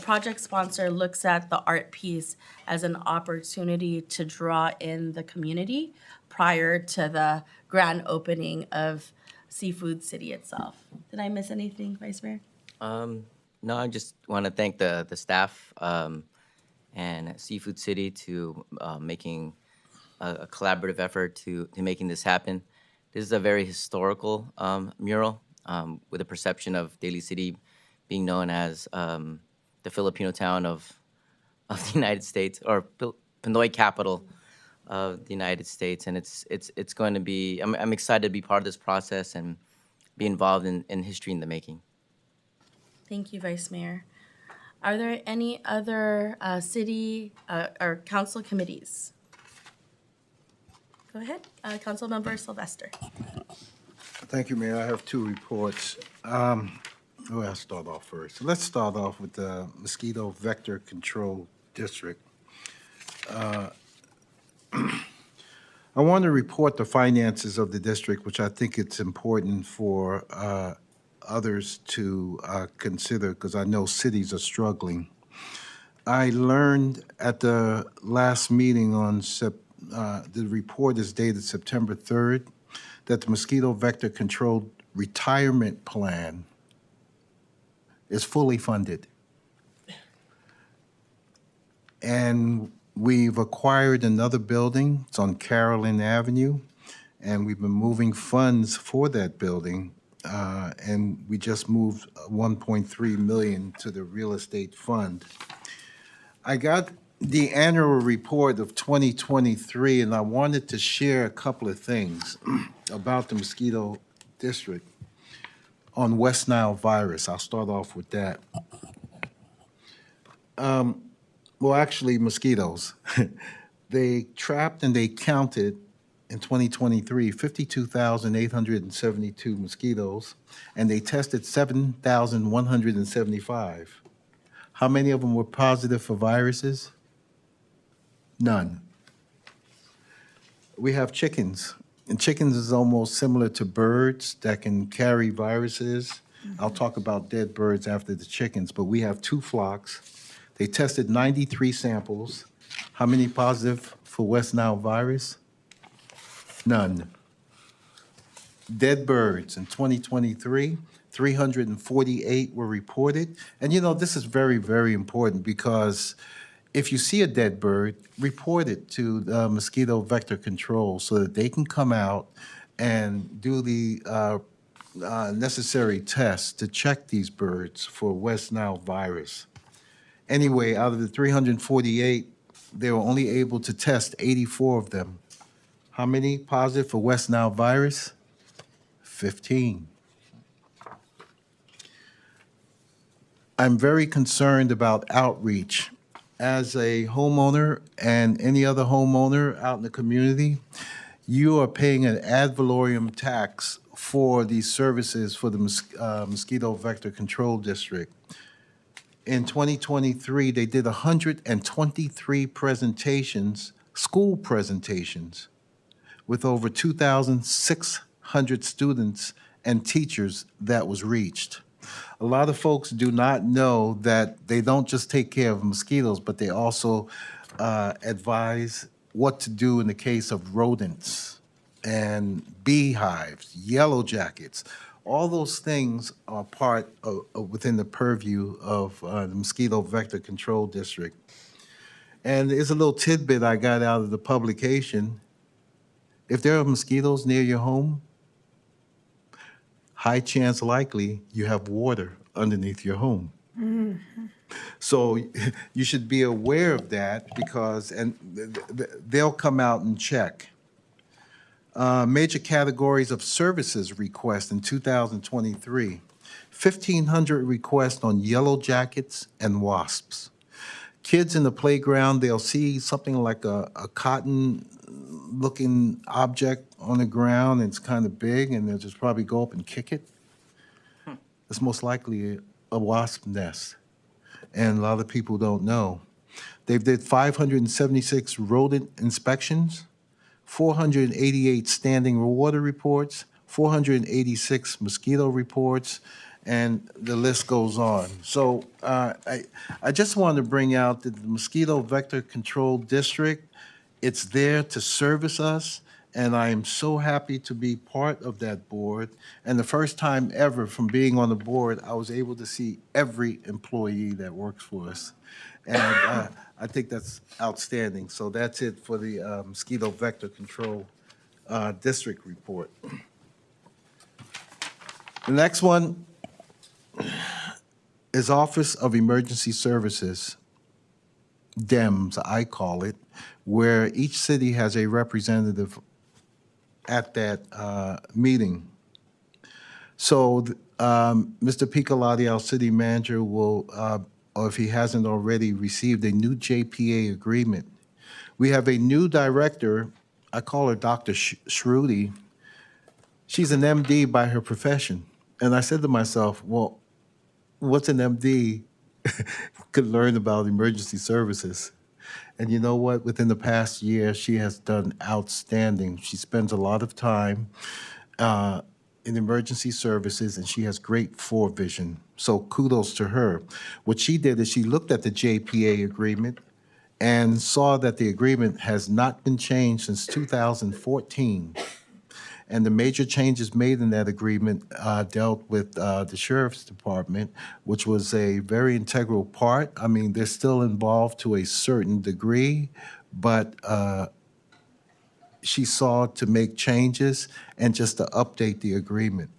project sponsor looks at the art piece as an opportunity to draw in the community prior to the grand opening of Seafood City itself. Did I miss anything, Vice Mayor? No, I just want to thank the staff and Seafood City to making a collaborative effort to making this happen. This is a very historical mural with a perception of Daly City being known as the Filipino town of the United States, or Pinoy capital of the United States. And it's going to be, I'm excited to be part of this process and be involved in history in the making. Thank you, Vice Mayor. Are there any other city or council committees? Go ahead, Councilmember Sylvester. Thank you, Mayor. I have two reports. I'll start off first. Let's start off with the Mosquito Vector Control District. I want to report the finances of the district, which I think it's important for others to consider, because I know cities are struggling. I learned at the last meeting the report is dated September 3rd, that the Mosquito Vector Control Retirement Plan is fully funded. And we've acquired another building. It's on Carolyn Avenue, and we've been moving funds for that building. And we just moved $1.3 million to the real estate fund. I got the annual report of 2023, and I wanted to share a couple of things about the mosquito district on West Nile virus. I'll start off with that. Well, actually, mosquitoes. They trapped and they counted in 2023 52,872 mosquitoes, and they tested 7,175. How many of them were positive for viruses? None. We have chickens, and chickens is almost similar to birds that can carry viruses. I'll talk about dead birds after the chickens, but we have two flocks. They tested 93 samples. How many positive for West Nile virus? None. Dead birds in 2023, 348 were reported. And you know, this is very, very important, because if you see a dead bird, report it to the mosquito vector control so that they can come out and do the necessary tests to check these birds for West Nile virus. Anyway, out of the 348, they were only able to test 84 of them. How many positive for West Nile virus? 15. I'm very concerned about outreach. As a homeowner and any other homeowner out in the community, you are paying an ad valorem tax for these services for the Mosquito Vector Control District. In 2023, they did 123 presentations, school presentations, with over 2,600 students and teachers that was reached. A lot of folks do not know that they don't just take care of mosquitoes, but they also advise what to do in the case of rodents and beehives, yellow jackets. All those things are part of within the purview of the Mosquito Vector Control District. And there's a little tidbit I got out of the publication. If there are mosquitoes near your home, high chance likely you have water underneath your home. So you should be aware of that because, and they'll come out and check. Major categories of services requests in 2023, 1,500 requests on yellow jackets and wasps. Kids in the playground, they'll see something like a cotton-looking object on the ground, and it's kind of big, and they'll just probably go up and kick it. It's most likely a wasp nest, and a lot of people don't know. They've did 576 rodent inspections, 488 standing water reports, 486 mosquito reports, and the list goes on. So I just wanted to bring out that the Mosquito Vector Control District, it's there to service us, and I am so happy to be part of that board. And the first time ever from being on the board, I was able to see every employee that works for us. And I think that's outstanding. So that's it for the Mosquito Vector Control District report. The next one is Office of Emergency Services, DEMS, I call it, where each city has a representative at that meeting. So Mr. Piccolotti, our city manager, will, or if he hasn't already, received a new JPA agreement. We have a new director, I call her Dr. Shruti. She's an MD by her profession. And I said to myself, well, what's an MD could learn about emergency services? And you know what? Within the past year, she has done outstanding. She spends a lot of time in emergency services, and she has great forevision. So kudos to her. What she did is she looked at the JPA agreement and saw that the agreement has not been changed since 2014. And the major changes made in that agreement dealt with the Sheriff's Department, which was a very integral part. I mean, they're still involved to a certain degree, but she saw to make changes and just to update the agreement.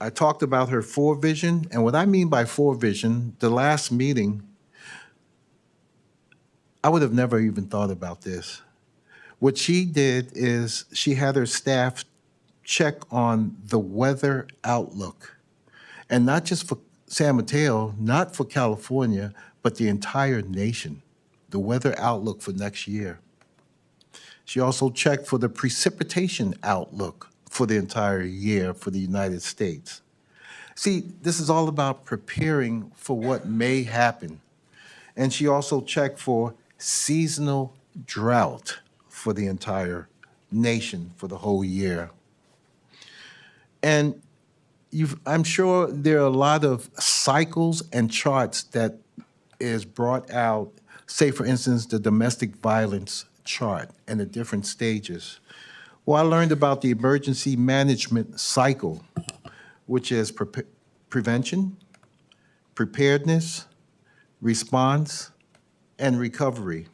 I talked about her forevision, and what I mean by forevision, the last meeting, I would have never even thought about this. What she did is she had her staff check on the weather outlook, and not just for San Mateo, not for California, but the entire nation, the weather outlook for next year. She also checked for the precipitation outlook for the entire year for the United States. See, this is all about preparing for what may happen. And she also checked for seasonal drought for the entire nation for the whole year. And I'm sure there are a lot of cycles and charts that is brought out, say for instance, the domestic violence chart and the different stages. Well, I learned about the emergency management cycle, which is prevention, preparedness, response, and recovery.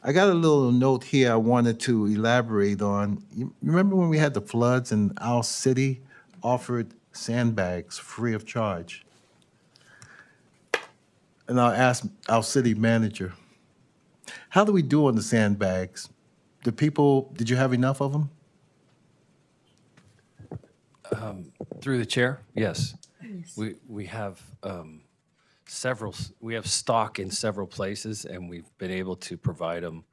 I got a little note here I wanted to elaborate on. You remember when we had the floods and our city offered sandbags free of charge? And I asked our city manager, how do we do on the sandbags? Did you have enough of them? Through the chair, yes. We have we have stock in several places, and we've been able to provide them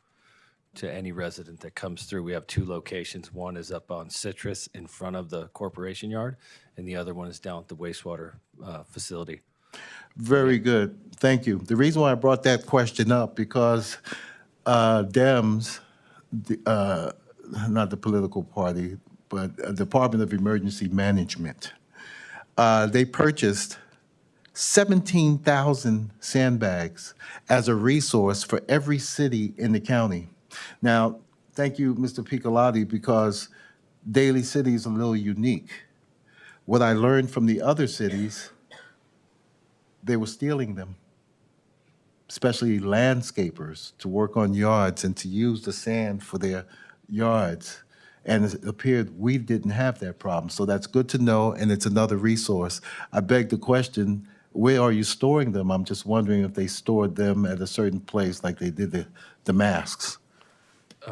to any resident that comes through. We have 2 locations. One is up on Citrus in front of the corporation yard, and the other one is down at the wastewater facility. Very good. Thank you. The reason why I brought that question up because Dems, not the political party, but Department of Emergency Management, they purchased 17,000 sandbags as a resource for every city in the county. Now, thank you, Mr. Piccolotti, because Daly City is a little unique. What I learned from the other cities, they were stealing them, especially landscapers, to work on yards and to use the sand for their yards. And it appeared we didn't have that problem. So that's good to know, and it's another resource. I beg the question, where are you storing them? I'm just wondering if they stored them at a certain place like they did the masks.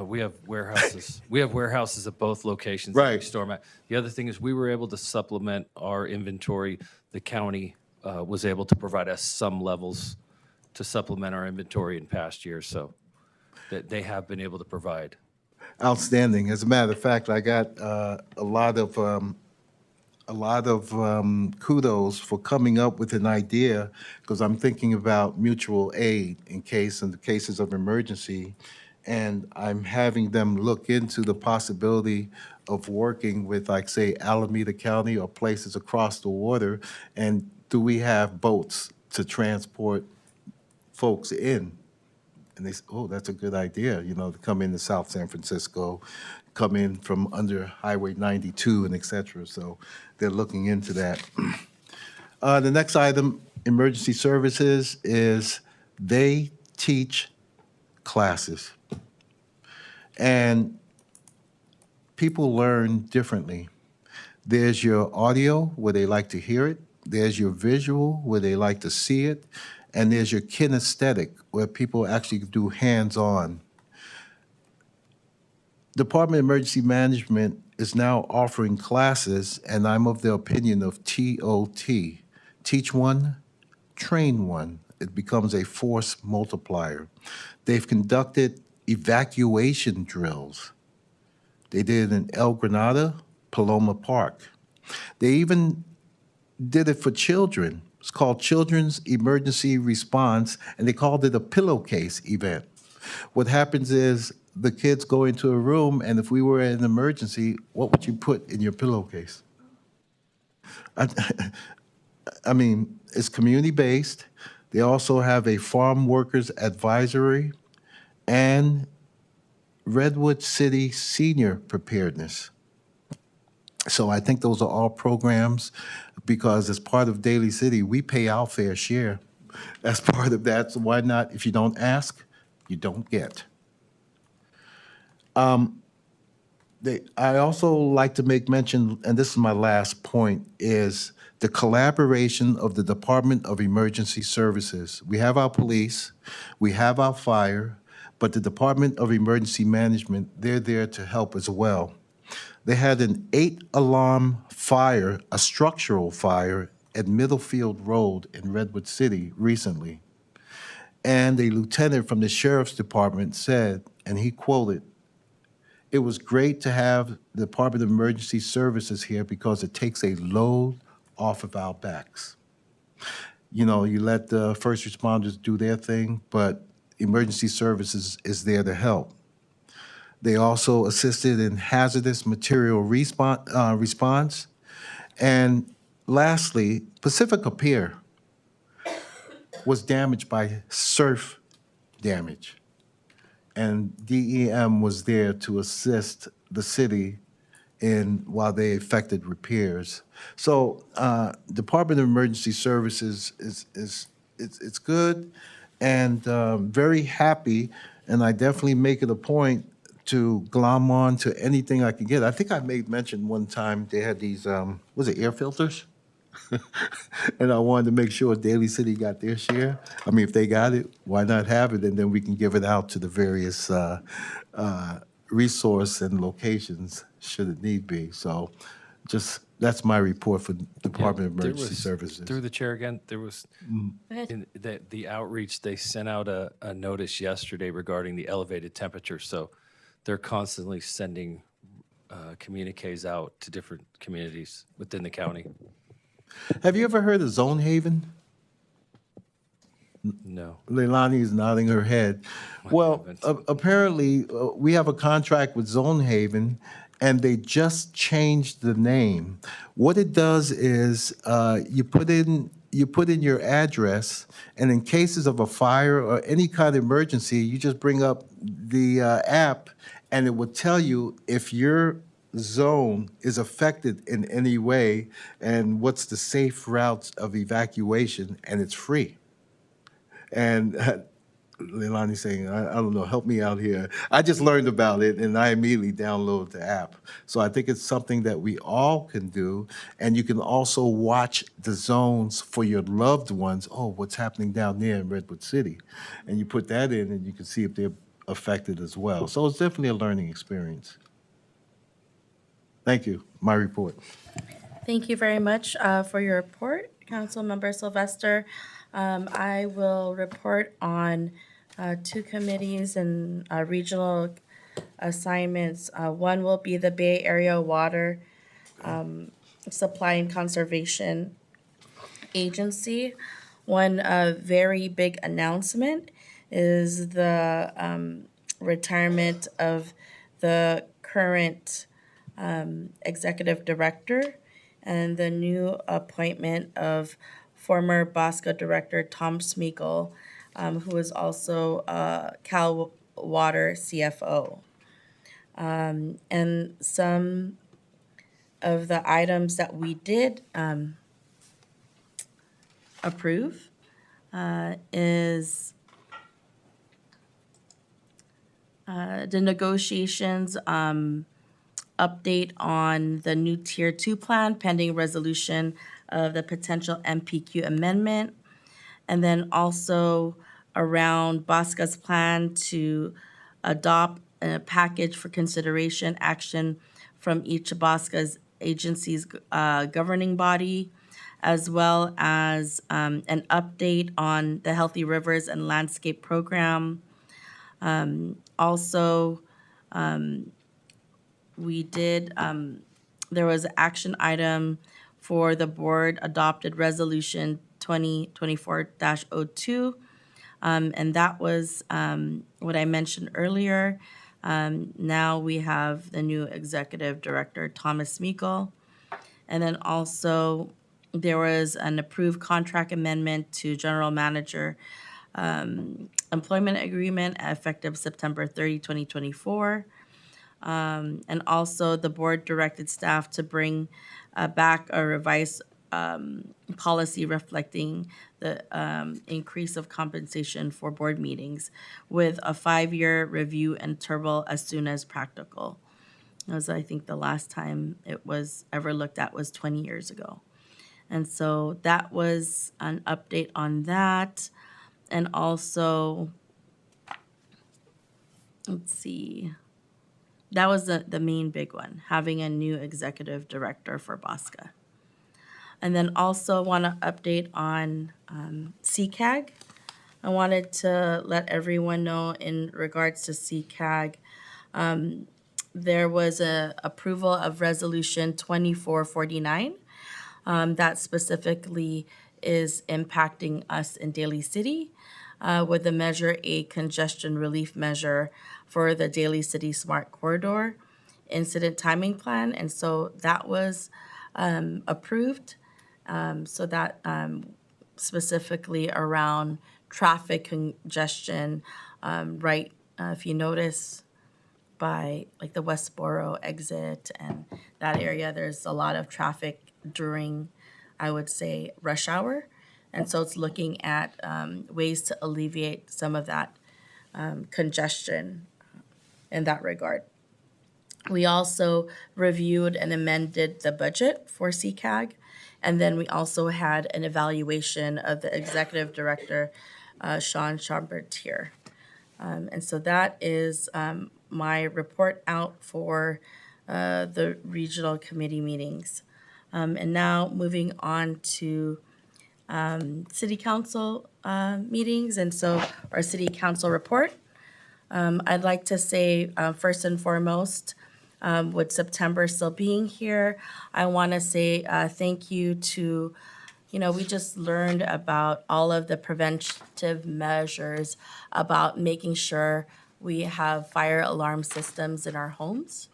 We have warehouses. We have warehouses at both locations. That we Right. store them at. The other thing is we were able to supplement our inventory. The county was able to provide us some levels to supplement our inventory in past years, so that they have been able to provide. Outstanding. As a matter of fact, I got a lot of kudos for coming up with an idea because I'm thinking about mutual aid in the cases of emergency, and I'm having them look into the possibility of working with, like, say, Alameda County or places across the water, and do we have boats to transport folks in? And they said, oh, that's a good idea, to come into South San Francisco, come in from under Highway 92 and et cetera. So they're looking into that. The next item, emergency services, is they teach classes. And people learn differently. There's your audio, where they like to hear it. There's your visual, where they like to see it. And there's your kinesthetic, where people actually do hands-on. Department of Emergency Management is now offering classes, and I'm of the opinion of TOT. Teach one, train one. It becomes a force multiplier. They've conducted evacuation drills. They did it in El Granada, Paloma Park. They even did it for children. It's called Children's Emergency Response, and they called it a pillowcase event. What happens is the kids go into a room, and if we were in an emergency, what would you put in your pillowcase? I mean, it's community-based. They also have a farm workers advisory and Redwood City senior preparedness. So I think those are all programs because as part of Daly City, we pay our fair share. As part of that, so why not? If you don't ask, you don't get. I also like to make mention, and this is my last point, is the collaboration of the Department of Emergency Services. We have our police, we have our fire, but the Department of Emergency Management, they're there to help as well. They had an 8-alarm fire, a structural fire, at Middlefield Road in Redwood City recently. And a lieutenant from the sheriff's department said, and he quoted, "It was great to have the Department of Emergency Services here because it takes a load off of our backs." You let the first responders do their thing, but emergency services is there to help. They also assisted in hazardous material response. And lastly, Pacifica Pier was damaged by surf damage. And DEM was there to assist the city while they effected repairs. So Department of Emergency Services is it's good, and very happy. And I definitely make it a point to glom on to anything I can get. I think I made mention one time they had these was it air filters? And I wanted to make sure Daly City got their share. I mean, if they got it, why not have it? And then we can give it out to the various resource and locations should it need be. So just, that's my report for Department of There Emergency was- Services. Through the chair again, there was, in the outreach, they sent out a notice yesterday regarding the elevated temperature. So they're constantly sending communiques out to different communities within the county. Have you ever heard of Zone Haven? No. Leilani is nodding her head. Well, apparently, we have a contract with Zone Haven, and they just changed the name. What it does is you put in your address, and in cases of a fire or any kind of emergency, you just bring up the app, and it will tell you if your zone is affected in any way and what's the safe routes of evacuation, and it's free. And Leilani's saying, I don't know, help me out here. I just learned about it and I immediately downloaded the app. So I think it's something that we all can do. And you can also watch the zones for your loved ones. Oh, what's happening down there in Redwood City? And you put that in and you can see if they're affected as well. So it's definitely a learning experience. Thank you. My report. Thank you very much for your report, Councilmember Sylvester. I will report on two committees and regional assignments. One will be the Bay Area Water Supply and Conservation Agency. One very big announcement is the retirement of the current executive director and the new appointment of former Bosco director Tom Smeagol, who is also Cal Water CFO. And some of the items that we did approve is the negotiations update on the new Tier 2 plan pending resolution of the potential MPQ amendment. And then also around Bosca's plan to adopt a package for consideration action from each of Bosca's agency's governing body, as well as an update on the Healthy Rivers and Landscape Program. Also, we did, there was an action item for the board adopted resolution 2024-02. And that was what I mentioned earlier. Now we have the new executive director, Thomas Meikle. And then also there was an approved contract amendment to general manager employment agreement effective September 30, 2024. And also the board directed staff to bring back a revised policy reflecting the increase of compensation for board meetings with a 5-year review interval as soon as practical. As I think the last time it was ever looked at was 20 years ago. And so that was an update on that. And also, let's see, that was the main big one, having a new executive director for Bosca. And then also want to update on CCAG. I wanted to let everyone know in regards to CCAG, there was a approval of resolution 2449 that specifically is impacting us in Daly City with the Measure A congestion relief measure for the Daly City Smart Corridor incident timing plan. And so that was approved. So that specifically around traffic congestion, right, if you notice by like the Westboro exit and that area, there's a lot of traffic during, I would say, rush hour. And so it's looking at ways to alleviate some of that congestion in that regard. We also reviewed and amended the budget for CCAG. And then we also had an evaluation of the executive director, Sean Chambertier. And so that is my report out for the regional committee meetings. And now moving on to city council meetings, and so our city council report. I'd like to say, first and foremost, with September still being here, I want to say thank you to, we just learned about all of the preventive measures about making sure we have fire alarm systems in our homes,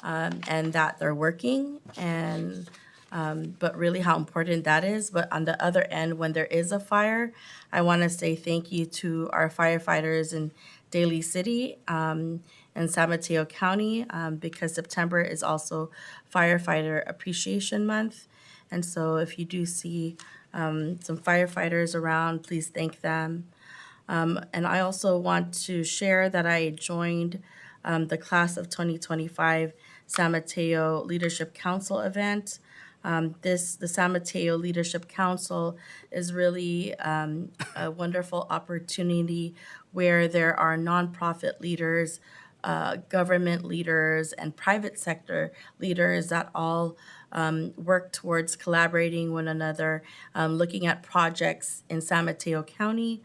and that they're working, and but really how important that is. But on the other end, when there is a fire, I want to say thank you to our firefighters in Daly City and San Mateo County, because September is also Firefighter Appreciation Month. And so if you do see some firefighters around, please thank them. And I also want to share that I joined the class of 2025 San Mateo Leadership Council event. The San Mateo Leadership Council is really a wonderful opportunity where there are nonprofit leaders, government leaders, and private sector leaders that all work towards collaborating one another, looking at projects in San Mateo County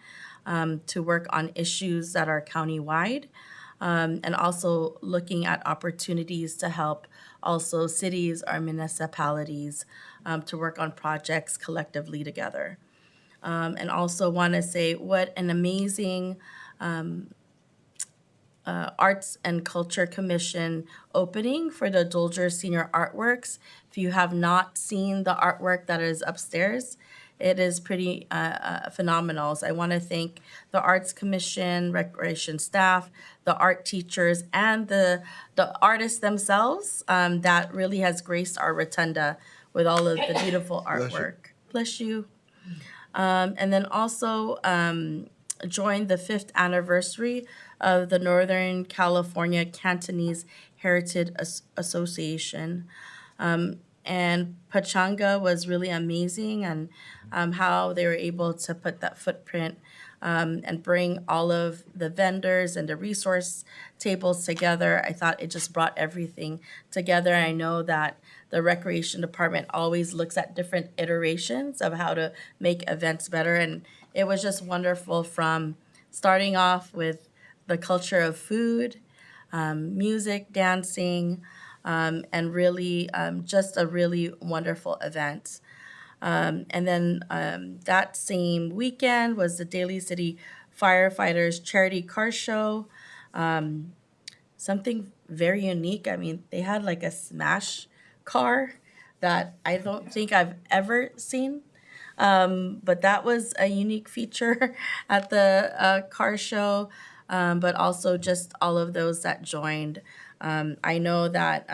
to work on issues that are countywide, and also looking at opportunities to help also cities or municipalities to work on projects collectively together. And also want to say what an amazing Arts and Culture Commission opening for the Dolger Senior Artworks. If you have not seen the artwork that is upstairs, it is pretty phenomenal. So I want to thank the Arts Commission, Recreation staff, the art teachers, and the artists themselves that really has graced our rotunda with all of the beautiful artwork. Bless you. And then also joined the 5th anniversary of the Northern California Cantonese Heritage Association. And Pachanga was really amazing, and how they were able to put that footprint and bring all of the vendors and the resource tables together. I thought it just brought everything together. I know that the recreation department always looks at different iterations of how to make events better, and it was just wonderful from starting off with the culture of food, music, dancing, and really just a really wonderful event. And then that same weekend was the Daly City Firefighters Charity Car Show. Something very unique. I mean, they had like a smash car that I don't think I've ever seen. But that was a unique feature at the car show, but also just all of those that joined. I know that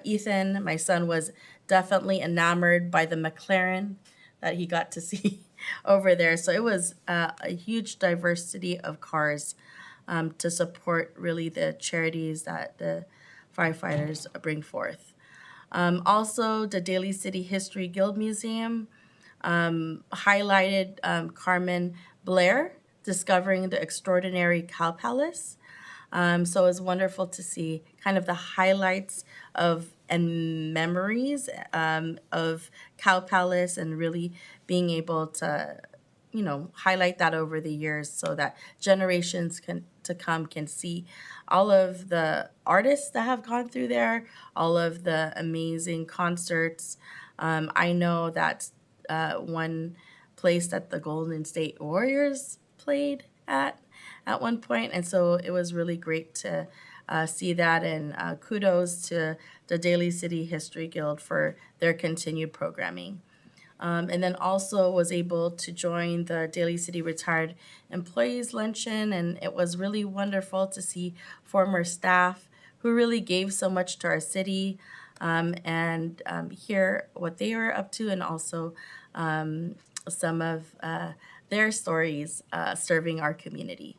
Ethan, my son, was definitely enamored by the McLaren that he got to see over there. So it was a huge diversity of cars to support really the charities that the firefighters bring forth. Also, the Daly City History Guild Museum highlighted Carmen Blair discovering the extraordinary Cow Palace. So it was wonderful to see kind of the highlights of and memories of Cow Palace, and really being able to, highlight that over the years so that generations to come can see all of the artists that have gone through there, all of the amazing concerts. I know that one place that the Golden State Warriors played at one point, and so it was really great to see that, and kudos to the Daly City History Guild for their continued programming. And then also was able to join the Daly City Retired Employees Luncheon, and it was really wonderful to see former staff who really gave so much to our city, and hear what they were up to, and also some of their stories serving our community.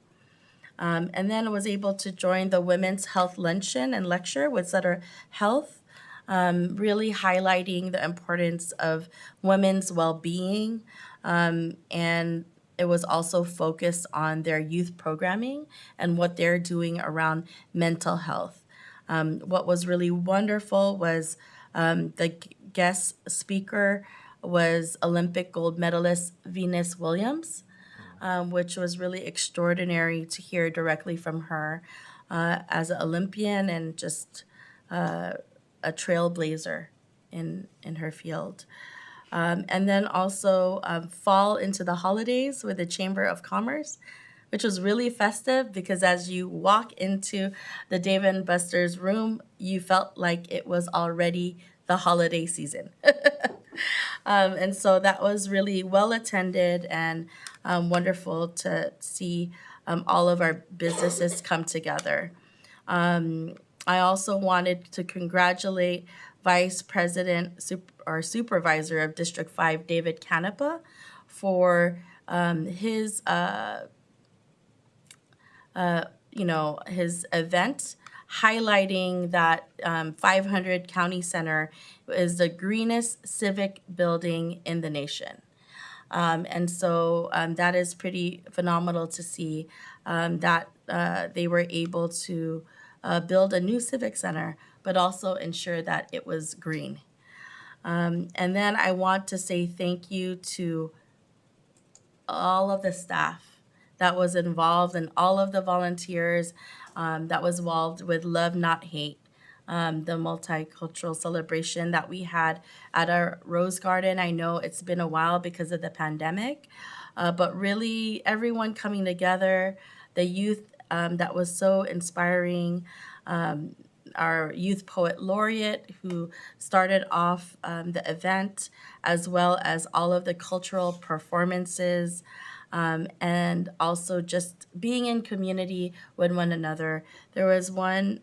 And then was able to join the Women's Health Luncheon and Lecture with Sutter Health, really highlighting the importance of women's well-being. And it was also focused on their youth programming and what they're doing around mental health. What was really wonderful was the guest speaker was Olympic gold medalist Venus Williams, which was really extraordinary to hear directly from her as an Olympian and just a trailblazer in her field. And then also fall into the holidays with the Chamber of Commerce, which was really festive because as you walk into the Dave and Buster's room, you felt like it was already the holiday season. And so that was really well attended and wonderful to see all of our businesses come together. I also wanted to congratulate Vice President or Supervisor of District 5, David Canepa, for his his event highlighting that 500 County Center is the greenest civic building in the nation. And so that is pretty phenomenal to see that they were able to build a new civic center, but also ensure that it was green. And then I want to say thank you to all of the staff that was involved and all of the volunteers that was involved with Love Not Hate, the multicultural celebration that we had at our Rose Garden. I know it's been a while because of the pandemic, but really everyone coming together, the youth that was so inspiring, our youth poet laureate who started off the event, as well as all of the cultural performances, and also just being in community with one another. There was one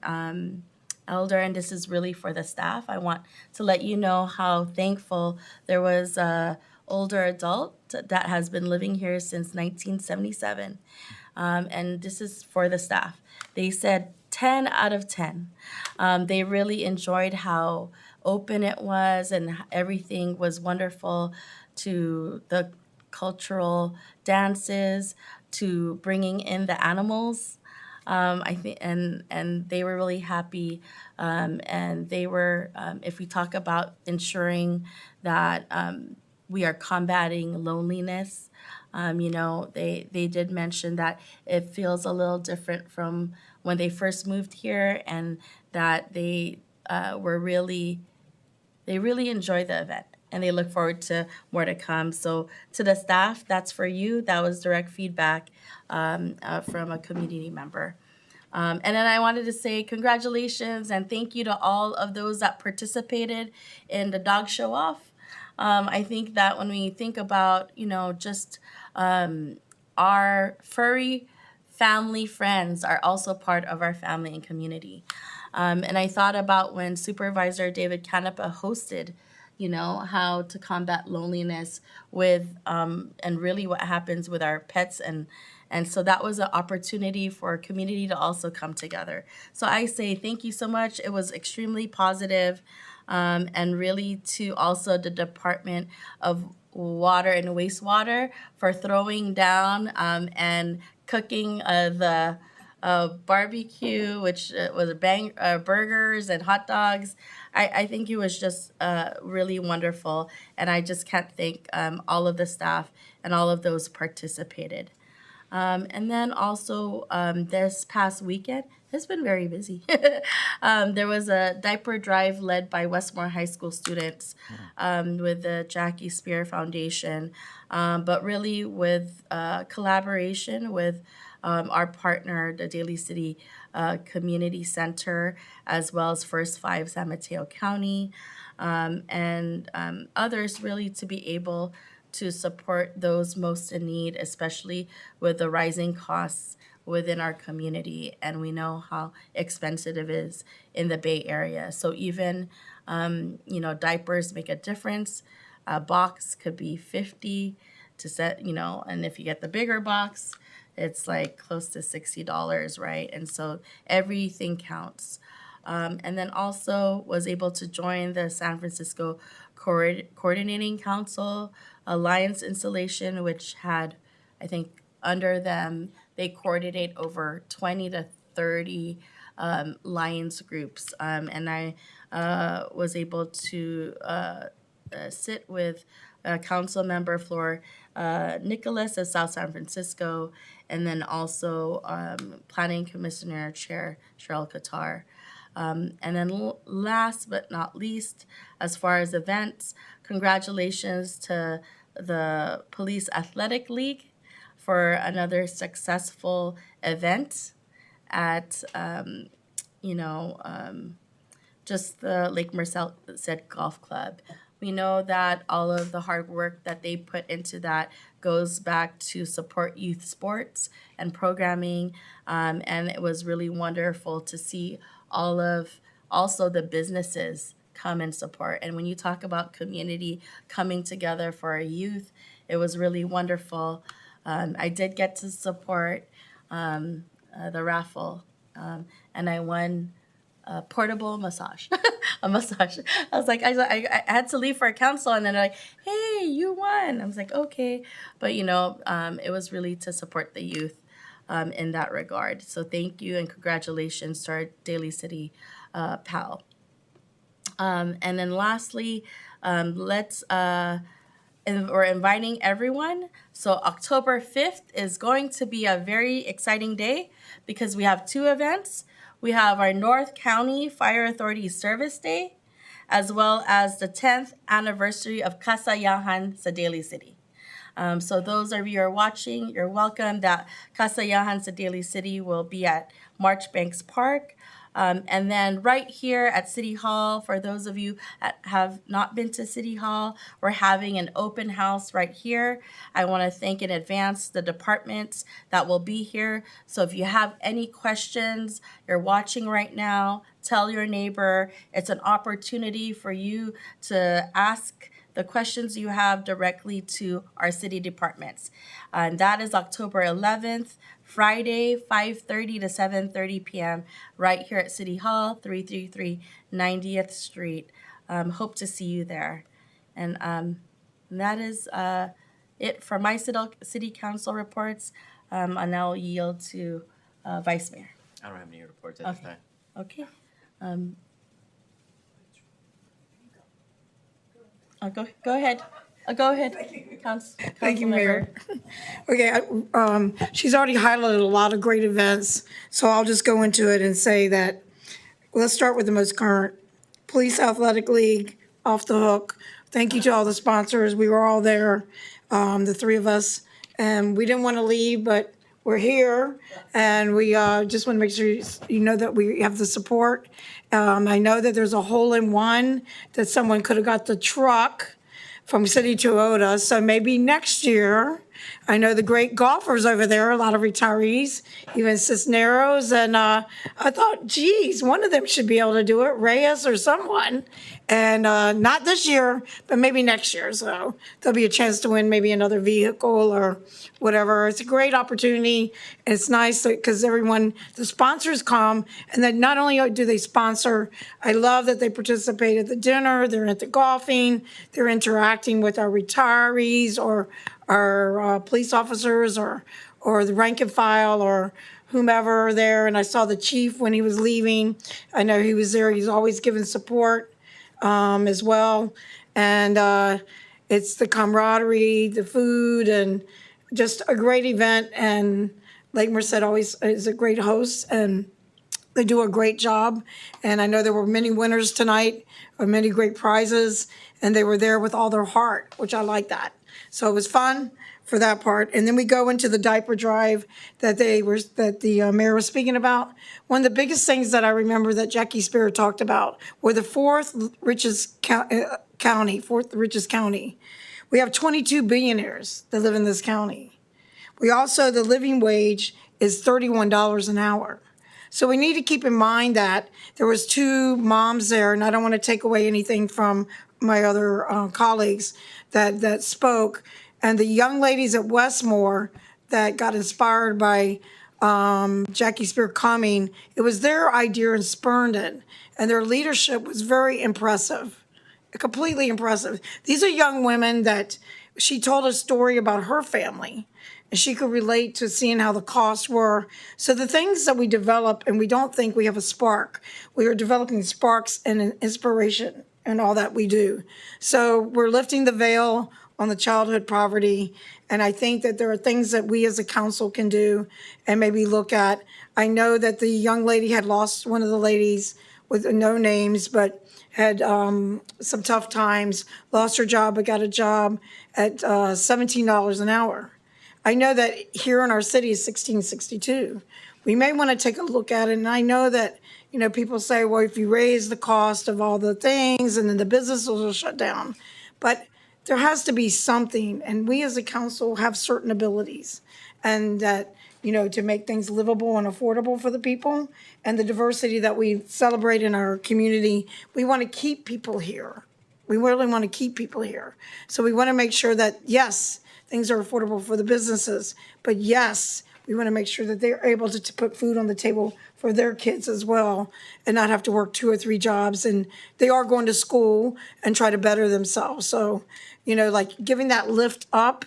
elder, and this is really for the staff. I want to let you know how thankful there was a older adult that has been living here since 1977. And this is for the staff. They said 10 out of 10. They really enjoyed how open it was and everything was wonderful, to the cultural dances, to bringing in the animals. I think, and they were really happy, and they were. If we talk about ensuring that we are combating loneliness, they did mention that it feels a little different from when they first moved here, and that they really enjoy the event and they look forward to more to come. So to the staff, that's for you. That was direct feedback from a community member. And then I wanted to say congratulations and thank you to all of those that participated in the dog show off. I think that when we think about, just our furry family friends are also part of our family and community. And I thought about when Supervisor David Canepa hosted, how to combat loneliness with, and really what happens with our pets. And so that was an opportunity for our community to also come together. So I say thank you so much. It was extremely positive, and really to also the Department of Water and Wastewater for throwing down and cooking the barbecue, which was burgers and hot dogs. I think it was just really wonderful, and I just can't thank all of the staff and all of those participated. And then also this past weekend has been very busy. There was a diaper drive led by Westmore High School students with the Jackie Spear Foundation, but really with collaboration with our partner, the Daly City Community Center, as well as First Five San Mateo County, and others, really to be able to support those most in need, especially with the rising costs within our community. And we know how expensive it is in the Bay Area. So even, diapers make a difference. A box could be $50 to set, and if you get the bigger box, it's like close to $60, right? And so everything counts. And then also was able to join the San Francisco Coordinating Council Alliance installation, which had, I think, under them, they coordinate over 20 to 30 Lions groups. And I was able to sit with Council Member Flor Nicholas of South San Francisco, and then also Planning Commissioner Chair Cheryl Qatar. And then last but not least, as far as events, congratulations to the Police Athletic League for another successful event at, just the Lake Merced Golf Club. We know that all of the hard work that they put into that goes back to support youth sports and programming, and it was really wonderful to see all of also the businesses come and support. And when you talk about community coming together for our youth, it was really wonderful. I did get to support the raffle, and I won a portable massage, a massage. I was like, I had to leave for a council, and then they're like, hey, you won. I was like, okay. But, it was really to support the youth in that regard. So thank you and congratulations to our Daly City pal. And then lastly, we're inviting everyone. So October 5th is going to be a very exciting day because we have two events. We have our North County Fire Authority Service Day, as well as the 10th anniversary of Kasayahan sa Daly City. So those of you who are watching, you're welcome. That Kasayahan sa Daly City will be at Marchbanks Park. And then right here at City Hall, for those of you that have not been to City Hall, we're having an open house right here. I want to thank in advance the departments that will be here. So if you have any questions, you're watching right now, tell your neighbor. It's an opportunity for you to ask the questions you have directly to our city departments. And that is October 11th, Friday, 5:30 to 7:30 p.m. right here at City Hall, 333 90th Street. Hope to see you there. And that is it for my city council reports. I now yield to Vice Mayor. I don't have any reports at this time. Okay. Go ahead. Go ahead, Thank you, Mayor. Okay, she's already highlighted a lot of great events, so I'll just go into it and say that, let's start with the most current. Police Athletic League, off the hook. Thank you to all the sponsors. We were all there, the three of us, and we didn't want to leave, but we're here, and we just want to make sure you know that we have the support. I know that there's a hole-in-one that someone could have got the truck from City Toyota, so maybe next year. I know the great golfers over there, a lot of retirees, even Cisneros, and I thought, geez, one of them should be able to do it, Reyes or someone. And not this year, but maybe next year. So there'll be a chance to win maybe another vehicle or whatever. It's a great opportunity. It's nice because everyone, the sponsors come, and then not only do they sponsor, I love that they participate at the dinner, they're at the golfing, they're interacting with our retirees or our police officers or the rank and file or whomever there. And I saw the chief when he was leaving. I know he was there. He's always giving support as well. And it's the camaraderie, the food, and just a great event. And Lake Merced always is a great host, and they do a great job. And I know there were many winners tonight, many great prizes, and they were there with all their heart, which I like that. So it was fun for that part. And then we go into the diaper drive that the mayor was speaking about. One of the biggest things that I remember that Jackie Spear talked about were the fourth richest county. We have 22 billionaires that live in this county. We also, the living wage is $31 an hour. So we need to keep in mind that there was two moms there, and I don't want to take away anything from my other colleagues that spoke. And the young ladies at Westmore that got inspired by Jackie Spear Cumming, it was their idea and spurned it. And their leadership was very impressive, completely impressive. These are young women that she told a story about her family, and she could relate to seeing how the costs were. So the things that we develop, and we don't think we have a spark, we are developing sparks and an inspiration in all that we do. So we're lifting the veil on the childhood poverty, and I think that there are things that we as a council can do and maybe look at. I know that the young lady had lost one of the ladies with no names, but had some tough times, lost her job, but got a job at $17 an hour. I know that here in our city is 1662. We may want to take a look at it, and I know that, you know, people say, well, if you raise the cost of all the things, and then the businesses will shut down. But there has to be something, and we as a council have certain abilities, and that, you know, to make things livable and affordable for the people, and the diversity that we celebrate in our community, we want to keep people here. We really want to keep people here. So we want to make sure that, yes, things are affordable for the businesses, but yes, we want to make sure that they're able to put food on the table for their kids as well, and not have to work 2 or 3 jobs, and they are going to school and try to better themselves. So, you know, like giving that lift up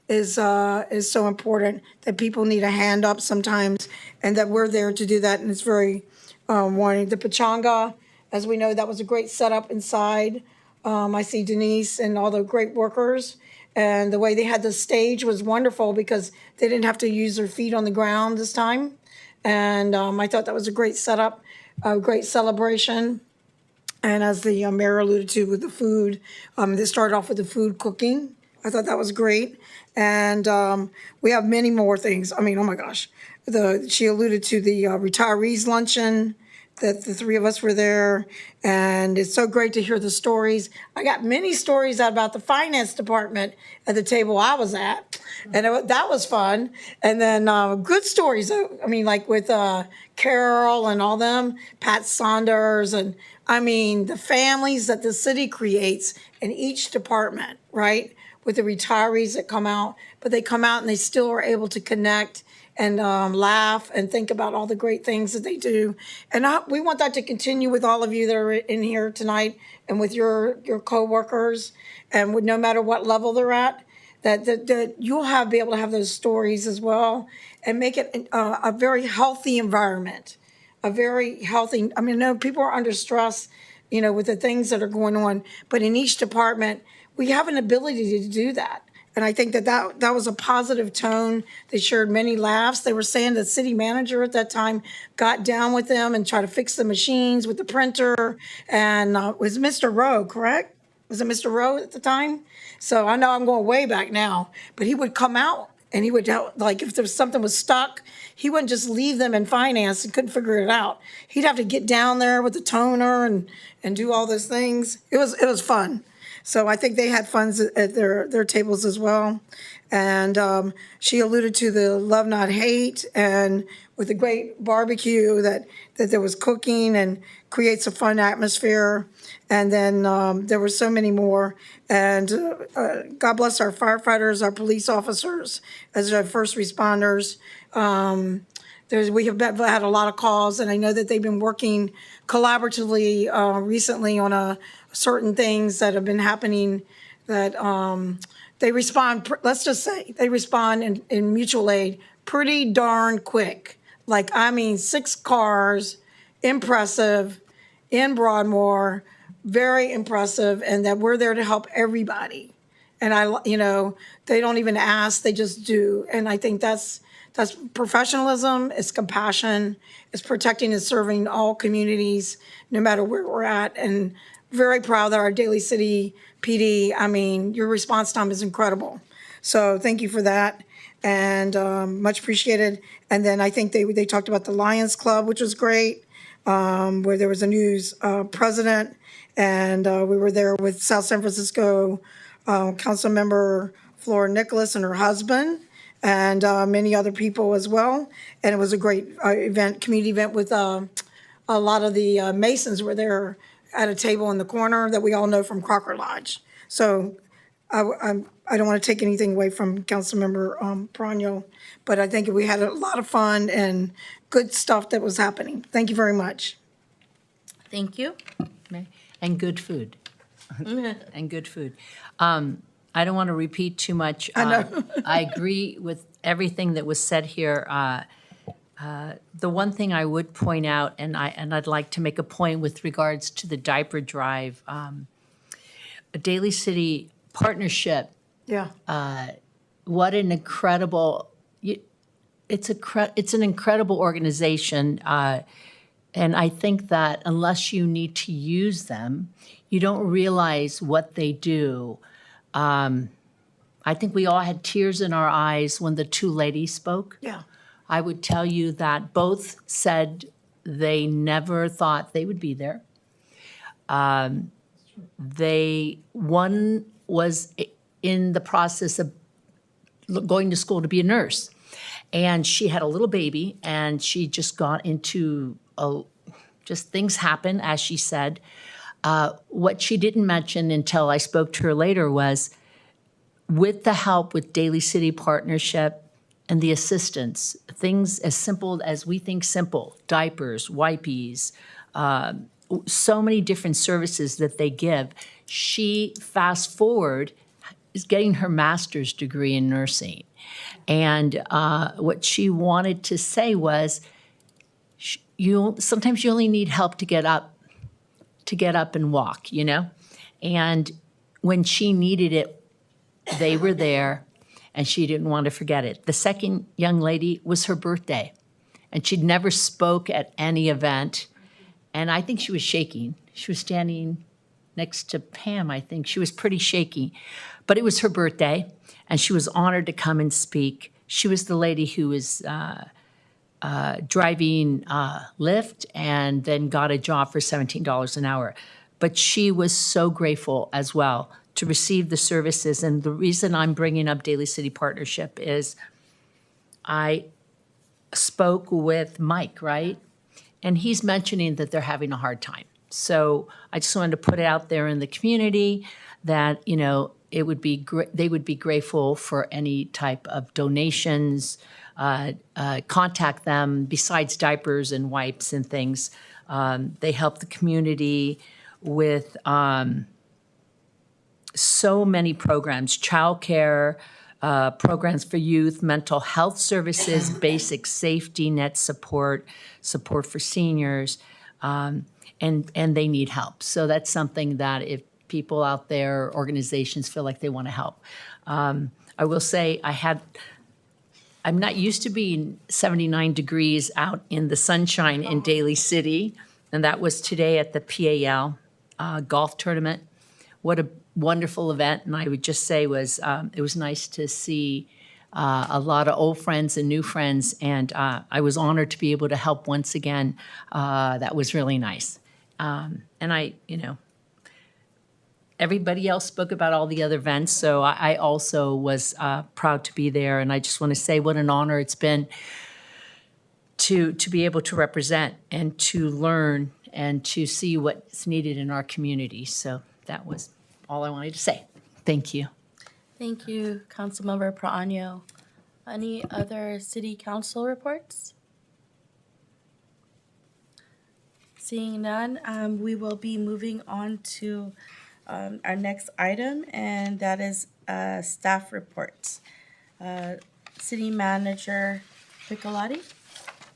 is so important, that people need a hand up sometimes, and that we're there to do that, and it's very warning. The Pachanga, as we know, that was a great setup inside. I see Denise and all the great workers, and the way they had the stage was wonderful because they didn't have to use their feet on the ground this time. And I thought that was a great setup, a great celebration. And as the mayor alluded to with the food, they started off with the food cooking. I thought that was great. And we have many more things. I mean, oh my gosh. She alluded to the retirees luncheon, that the 3 of us were there. And it's so great to hear the stories. I got many stories about the finance department at the table I was at. And that was fun. And then good stories, I mean, like with Carol and all them, Pat Saunders, and I mean, the families that the city creates in each department, right? With the retirees that come out, but they come out and they still are able to connect and laugh and think about all the great things that they do. And we want that to continue with all of you that are in here tonight, and with your coworkers, and with no matter what level they're at, that you'll be able to have those stories as well, and make it a very healthy environment, a very healthy. I mean, no, people are under stress, you know, with the things that are going on, but in each department, we have an ability to do that. And I think that was a positive tone. They shared many laughs. They were saying the city manager at that time got down with them and tried to fix the machines with the printer. And it was Mr. Rowe, correct? Was it Mr. Rowe at the time? So I know I'm going way back now, but he would come out and he would help, like if there was something was stuck, he wouldn't just leave them in finance and couldn't figure it out. He'd have to get down there with the toner and do all those things. It was fun. So I think they had fun at their tables as well. And she alluded to the Love Not Hate, and with the great barbecue that there was cooking and creates a fun atmosphere. And then there were so many more. And God bless our firefighters, our police officers, as our first responders. We have had a lot of calls, and I know that they've been working collaboratively recently on certain things that have been happening, that they respond, let's just say, they respond in mutual aid pretty darn quick. Like, I mean, 6 cars, impressive, in Broadmoor, very impressive, and that we're there to help everybody. And they don't even ask, they just do. And I think that's professionalism, it's compassion, it's protecting and serving all communities, no matter where we're at. And very proud that our Daly City PD, I mean, your response time is incredible. So thank you for that, and much appreciated. And then I think they talked about the Lions Club, which was great, where there was a new president, and we were there with South San Francisco Council Member Flora Nicholas and her husband, and many other people as well. And it was a great community event with a lot of the Masons were there at a table in the corner that we all know from Crocker Lodge. So I don't want to take anything away from Councilmember Prano, but I think we had a lot of fun and good stuff that was happening. Thank you very much. Thank you. And good food. And good food. I don't want to repeat too much. I know. I agree with everything that was said here. The one thing I would point out, and I'd like to make a point with regards to the diaper drive, a Daly City partnership. Yeah. What an incredible! It's an incredible organization, and I think that unless you need to use them, you don't realize what they do. I think we all had tears in our eyes when the two ladies spoke. Yeah. I would tell you that both said they never thought they would be there. One was in the process of going to school to be a nurse, and she had a little baby, and she just got into just things happen, as she said. What she didn't mention until I spoke to her later was, with the help with Daly City Partnership and the assistance, things as simple as we think simple, diapers, wipies, so many different services that they give. She, fast forward, is getting her master's degree in nursing. And what she wanted to say was, sometimes you only need help to get up and walk, you know? And when she needed it, they were there, and she didn't want to forget it. The second young lady was her birthday, and she'd never spoke at any event, and I think she was shaking. She was standing next to Pam, I think. She was pretty shaky, but it was her birthday, and she was honored to come and speak. She was the lady who was driving Lyft and then got a job for $17 an hour. But she was so grateful as well to receive the services. And the reason I'm bringing up Daly City Partnership is I spoke with Mike, right? And he's mentioning that they're having a hard time. So I just wanted to put it out there in the community that, you know, it would be they would be grateful for any type of donations. Contact them. Besides diapers and wipes and things, they help the community with so many programs: childcare, programs for youth, mental health services, basic safety net support, support for seniors, and they need help. So that's something that if people out there, organizations feel like they want to help. I will say I'm not used to being 79 degrees out in the sunshine in Daly City, and that was today at the PAL golf tournament. What a wonderful event, and I would just say it was nice to see a lot of old friends and new friends, and I was honored to be able to help once again. That was really nice. And everybody else spoke about all the other events, so I also was proud to be there, and I just want to say what an honor it's been to be able to represent and to learn and to see what's needed in our community. So that was all I wanted to say. Thank you. Thank you, Councilmember Praano. Any other city council reports? Seeing none, we will be moving on to our next item, and that is staff reports. City Manager Piccolotti?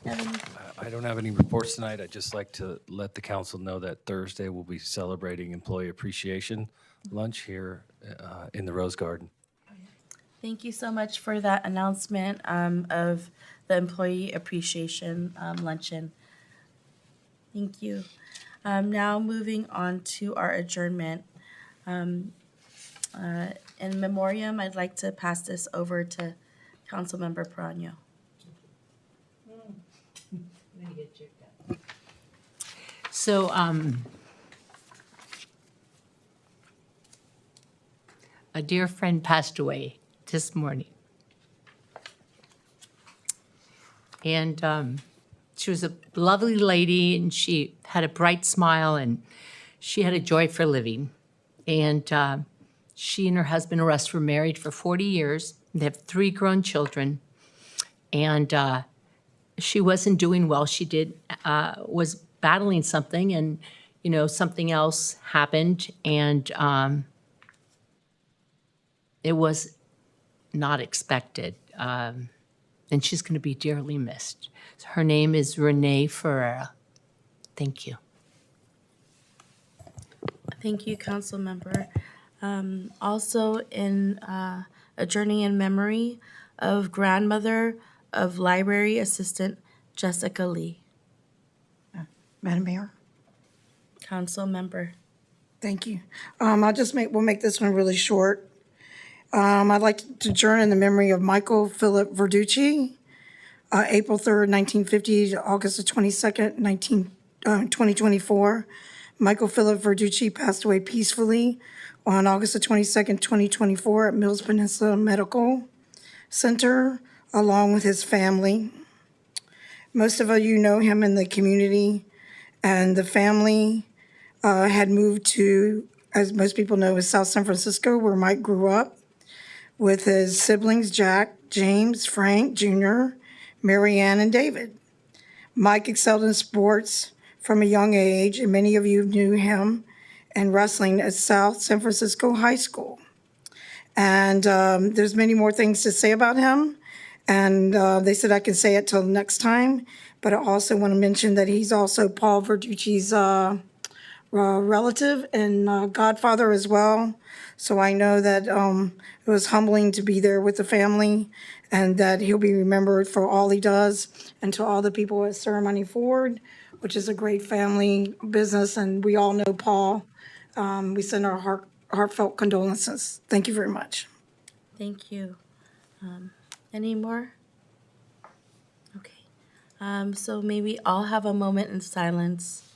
I don't have any reports tonight. I'd just like to let the council know that Thursday we'll be celebrating Employee Appreciation Lunch here in the Rose Garden. Thank you so much for that announcement of the Employee Appreciation Luncheon. Thank you. Now moving on to our adjournment. In memoriam, I'd like to pass this over to Councilmember Praano. So, a dear friend passed away this morning. And she was a lovely lady, and she had a bright smile, and she had a joy for living. And She and her husband Russ were married for 40 years. They have 3 grown children. And she wasn't doing well. She was battling something, and, something else happened. And it was not expected. And she's going to be dearly missed. Her name is Renee Ferreira. Thank you. Thank you, Council Member. Also in a journey in memory of grandmother of library assistant Jessica Lee. Madam Mayor? Council Member. Thank you. We'll make this one really short. I'd like to journal in the memory of Michael Philip Verducci, April 3rd, 1950 to August the 22nd, 2024. Michael Philip Verducci passed away peacefully on August the 22nd, 2024 at Mills Peninsula Medical Center, along with his family. Most of you know him in the community, and the family had moved to, as most people know, is South San Francisco, where Mike grew up with his siblings, Jack, James, Frank Jr., Mary Ann, and David. Mike excelled in sports from a young age, and many of you knew him in wrestling at South San Francisco High School. And there's many more things to say about him, and they said I can say it till next time, but I also want to mention that he's also Paul Verducci's relative and godfather as well. So I know that it was humbling to be there with the family, and that he'll be remembered for all he does, and to all the people at Ceremony Ford, which is a great family business, and we all know Paul. We send our heartfelt condolences. Thank you very much. Thank you. Any more? Okay. So maybe I'll have a moment in silence